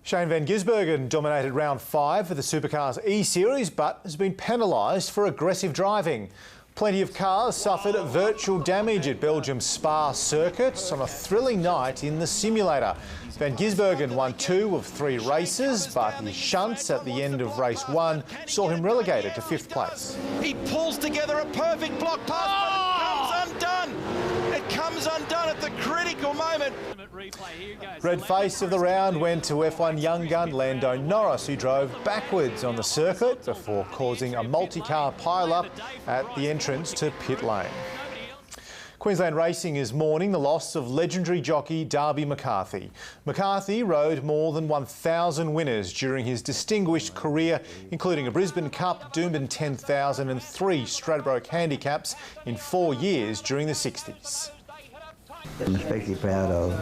Shane van Gisbergen dominated round 5 for the Supercars E-Series, but has been penalised for aggressive driving. Plenty of cars suffered virtual damage at Belgium's Spa circuit on a thrilling night in the simulator. Van Gisbergen won 2 of 3 races, but his shunts at the end of race 1 saw him relegated to 5th place. He pulls together a perfect block pass, but it comes undone. It comes undone at the critical moment. Red face of the round went to F1 young gun Lando Norris, who drove backwards on the circuit before causing a multi-car pile-up at the entrance to pit lane. Queensland Racing is mourning the loss of legendary jockey Darby McCarthy. McCarthy rode more than 1,000 winners during his distinguished career, including a Brisbane Cup, Doomben 10,000 and 3 Stradbroke handicaps in 4 years during the 60s. I'm especially proud of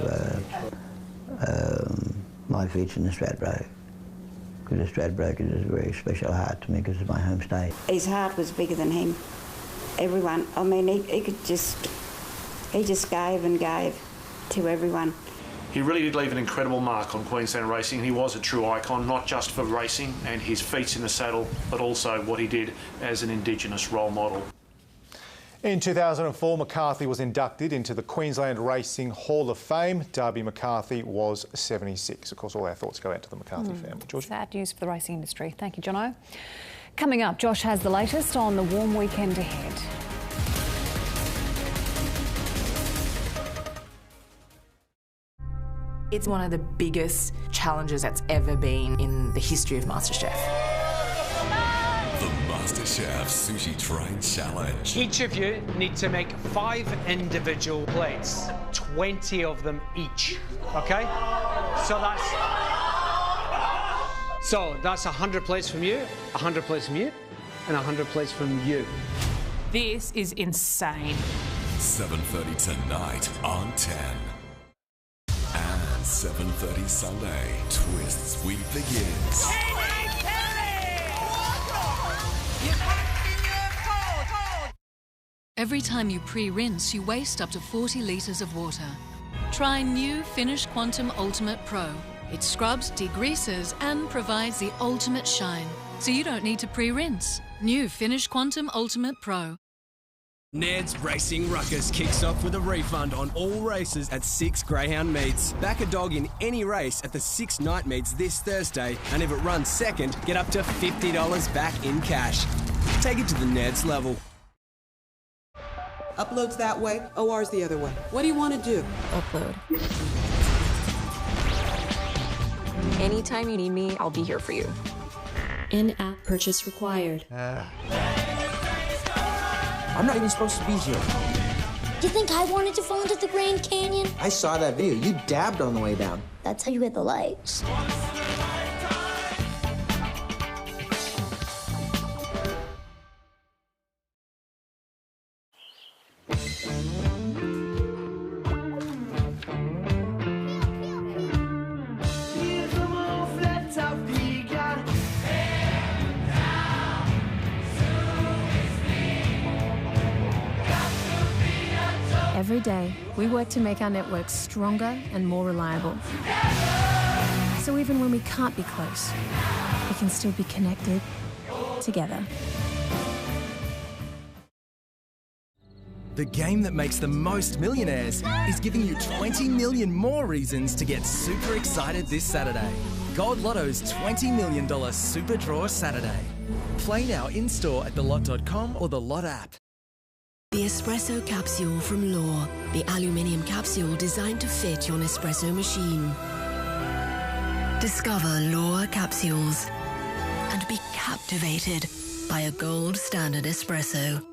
my feats in the Stradbroke, because the Stradbroke is a very special heart to me because it's my home state. His heart was bigger than him. Everyone, I mean, he could just He just gave and gave to everyone. He really did leave an incredible mark on Queensland racing. He was a true icon, not just for racing and his feats in the saddle, but also what he did as an Indigenous role model. In 2004, McCarthy was inducted into the Queensland Racing Hall of Fame. Darby McCarthy was 76. Of course, all our thoughts go out to the McCarthy family. Georgina? Sad news for the racing industry. Thank you, Jono. Coming up, Josh has the latest on the warm weekend ahead. It's one of the biggest challenges that's ever been in the history of MasterChef. The MasterChef Sushi Train Challenge. Each of you need to make 5 individual plates, 20 of them each, okay? So that's 100 plates from you, 100 plates from you, and 100 plates from you. This is insane. 7:30 tonight on 10. And 7:30 Sunday, Twists Week begins. Every time you pre-rinse, you waste up to 40 litres of water. Try new Finish Quantum Ultimate Pro. It scrubs, degreases and provides the ultimate shine, so you don't need to pre-rinse. New Finish Quantum Ultimate Pro. Ned's Racing Ruckus kicks off with a refund on all races at 6 Greyhound meets. Back a dog in any race at the 6 night meets this Thursday, and if it runs second, get up to $50 back in cash. Take it to the Ned's level. Upload's that way, OR's the other way. What do you want to do? Upload. Anytime you need me, I'll be here for you. In-app purchase required. I'm not even supposed to be here. You think I wanted to fall into the Grand Canyon? I saw that video. You dabbed on the way down. That's how you get the lights. Every day, we work to make our networks stronger and more reliable. So even when we can't be close, we can still be connected together. The game that makes the most millionaires is giving you 20 million more reasons to get super excited this Saturday. Gold Lotto's $20 million Super Draw Saturday. Play now in-store at thelot.com or the Lot app. The espresso capsule from Law, the aluminium capsule designed to fit your Nespresso machine. Discover Law capsules and be captivated by a gold standard espresso.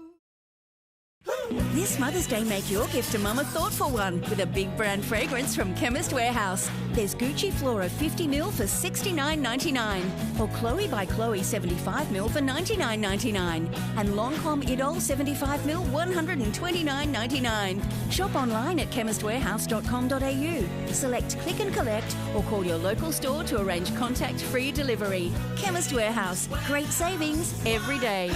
This Mother's Day, make your gift to Mum a thoughtful one with a big brand fragrance from Chemist Warehouse. There's Gucci Flora 50ml for $69.99 or Chloe by Chloe 75ml for $99.99 and Lancôme Idol 75ml $129.99. Shop online at chemistwarehouse.com.au. Select click and collect or call your local store to arrange contact-free delivery. Chemist Warehouse, great savings every day.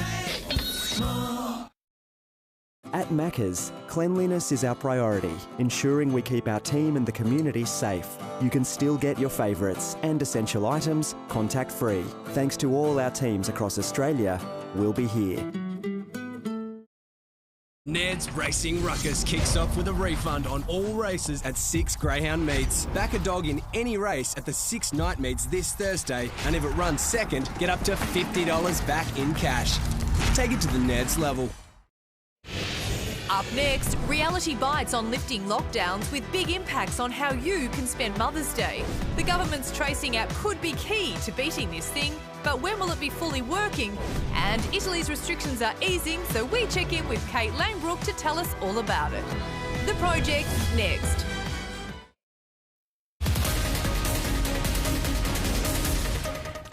At Macca's, cleanliness is our priority, ensuring we keep our team and the community safe. You can still get your favourites and essential items contact-free. Thanks to all our teams across Australia, we'll be here. Ned's Racing Ruckus kicks off with a refund on all races at 6 Greyhound meets. Back a dog in any race at the 6 night meets this Thursday, and if it runs second, get up to $50 back in cash. Take it to the Ned's level. Up next, reality bites on lifting lockdowns with big impacts on how you can spend Mother's Day. The government's tracing app could be key to beating this thing, but when will it be fully working? And Italy's restrictions are easing, so we check in with Kate Langbrook to tell us all about it. The Project, next.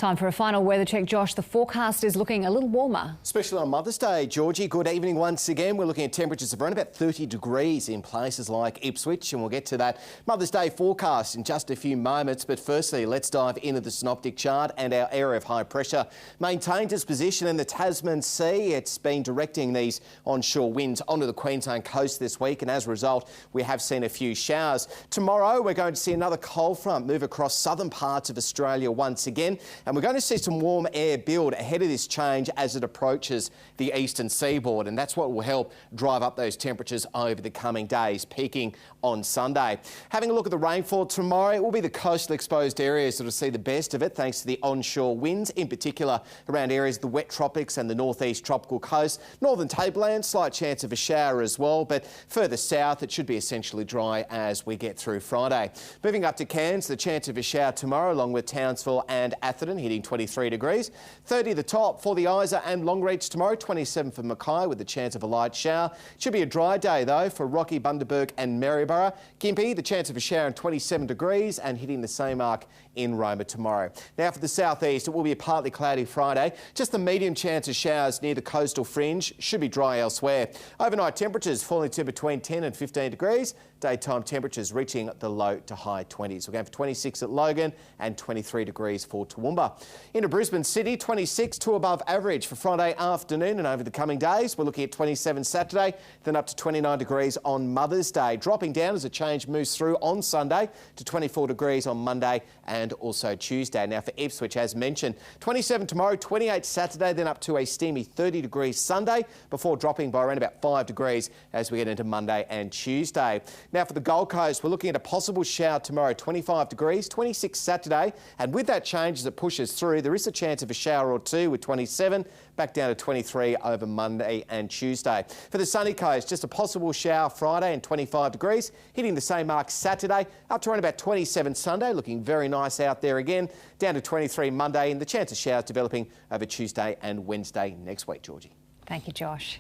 Time for a final weather check, Josh. The forecast is looking a little warmer. Especially on Mother's Day, Georgie. Good evening once again. We're looking at temperatures of around about 30 degrees in places like Ipswich, and we'll get to that Mother's Day forecast in just a few moments. But firstly, let's dive into the synoptic chart, and our area of high pressure maintained its position in the Tasman Sea. It's been directing these onshore winds onto the Queensland coast this week, and as a result, we have seen a few showers. Tomorrow, we're going to see another cold front move across southern parts of Australia once again. And we're going to see some warm air build ahead of this change as it approaches the eastern seaboard, and that's what will help drive up those temperatures over the coming days, peaking on Sunday. Having a look at the rainfall tomorrow, it will be the coastal exposed areas that will see the best of it thanks to the onshore winds, in particular around areas of the wet tropics and the northeast tropical coast. Northern tableland, slight chance of a shower as well, but further south it should be essentially dry as we get through Friday. Moving up to Cairns, the chance of a shower tomorrow along with Townsville and Atherton, hitting 23 degrees. 30 the top for the Isa and Longreach tomorrow, 27 for Mackay with the chance of a light shower. It should be a dry day though for Rocky, Bundaberg and Maryborough. Gympie, the chance of a shower and 27 degrees and hitting the same mark in Roma tomorrow. Now for the southeast, it will be a partly cloudy Friday. Just the medium chance of showers near the coastal fringe, should be dry elsewhere. Overnight temperatures falling to between 10 and 15 degrees. Daytime temperatures reaching the low to high 20s. We're going for 26 at Logan and 23 degrees for Toowoomba. Into Brisbane City, 26 to above average for Friday afternoon, and over the coming days, we're looking at 27 Saturday, then up to 29 degrees on Mother's Day. Dropping down as a change moves through on Sunday to 24 degrees on Monday and also Tuesday. Now for Ipswich, as mentioned, 27 tomorrow, 28 Saturday, then up to a steamy 30 degrees Sunday before dropping by around about 5 degrees as we get into Monday and Tuesday. Now for the Gold Coast, we're looking at a possible shower tomorrow, 25 degrees, 26 Saturday, and with that change as it pushes through, there is a chance of a shower or two with 27, back down to 23 over Monday and Tuesday. For the sunny coast, just a possible shower Friday and 25 degrees, hitting the same mark Saturday, up to around about 27 Sunday, looking very nice out there again, down to 23 Monday, and the chance of showers developing over Tuesday and Wednesday next week, Georgie. Thank you, Josh.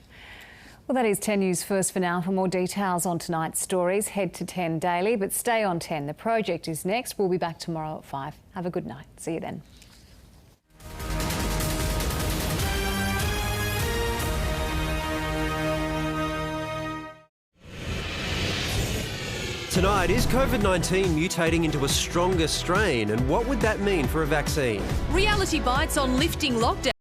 Well, that is 10 News First for now. For more details on tonight's stories, head to 10 Daily, but stay on 10. The Project is next. We'll be back tomorrow at 5. Have a good night. See you then. Tonight, is COVID-19 mutating into a stronger strain, and what would that mean for a vaccine? Reality bites on lifting lockdown.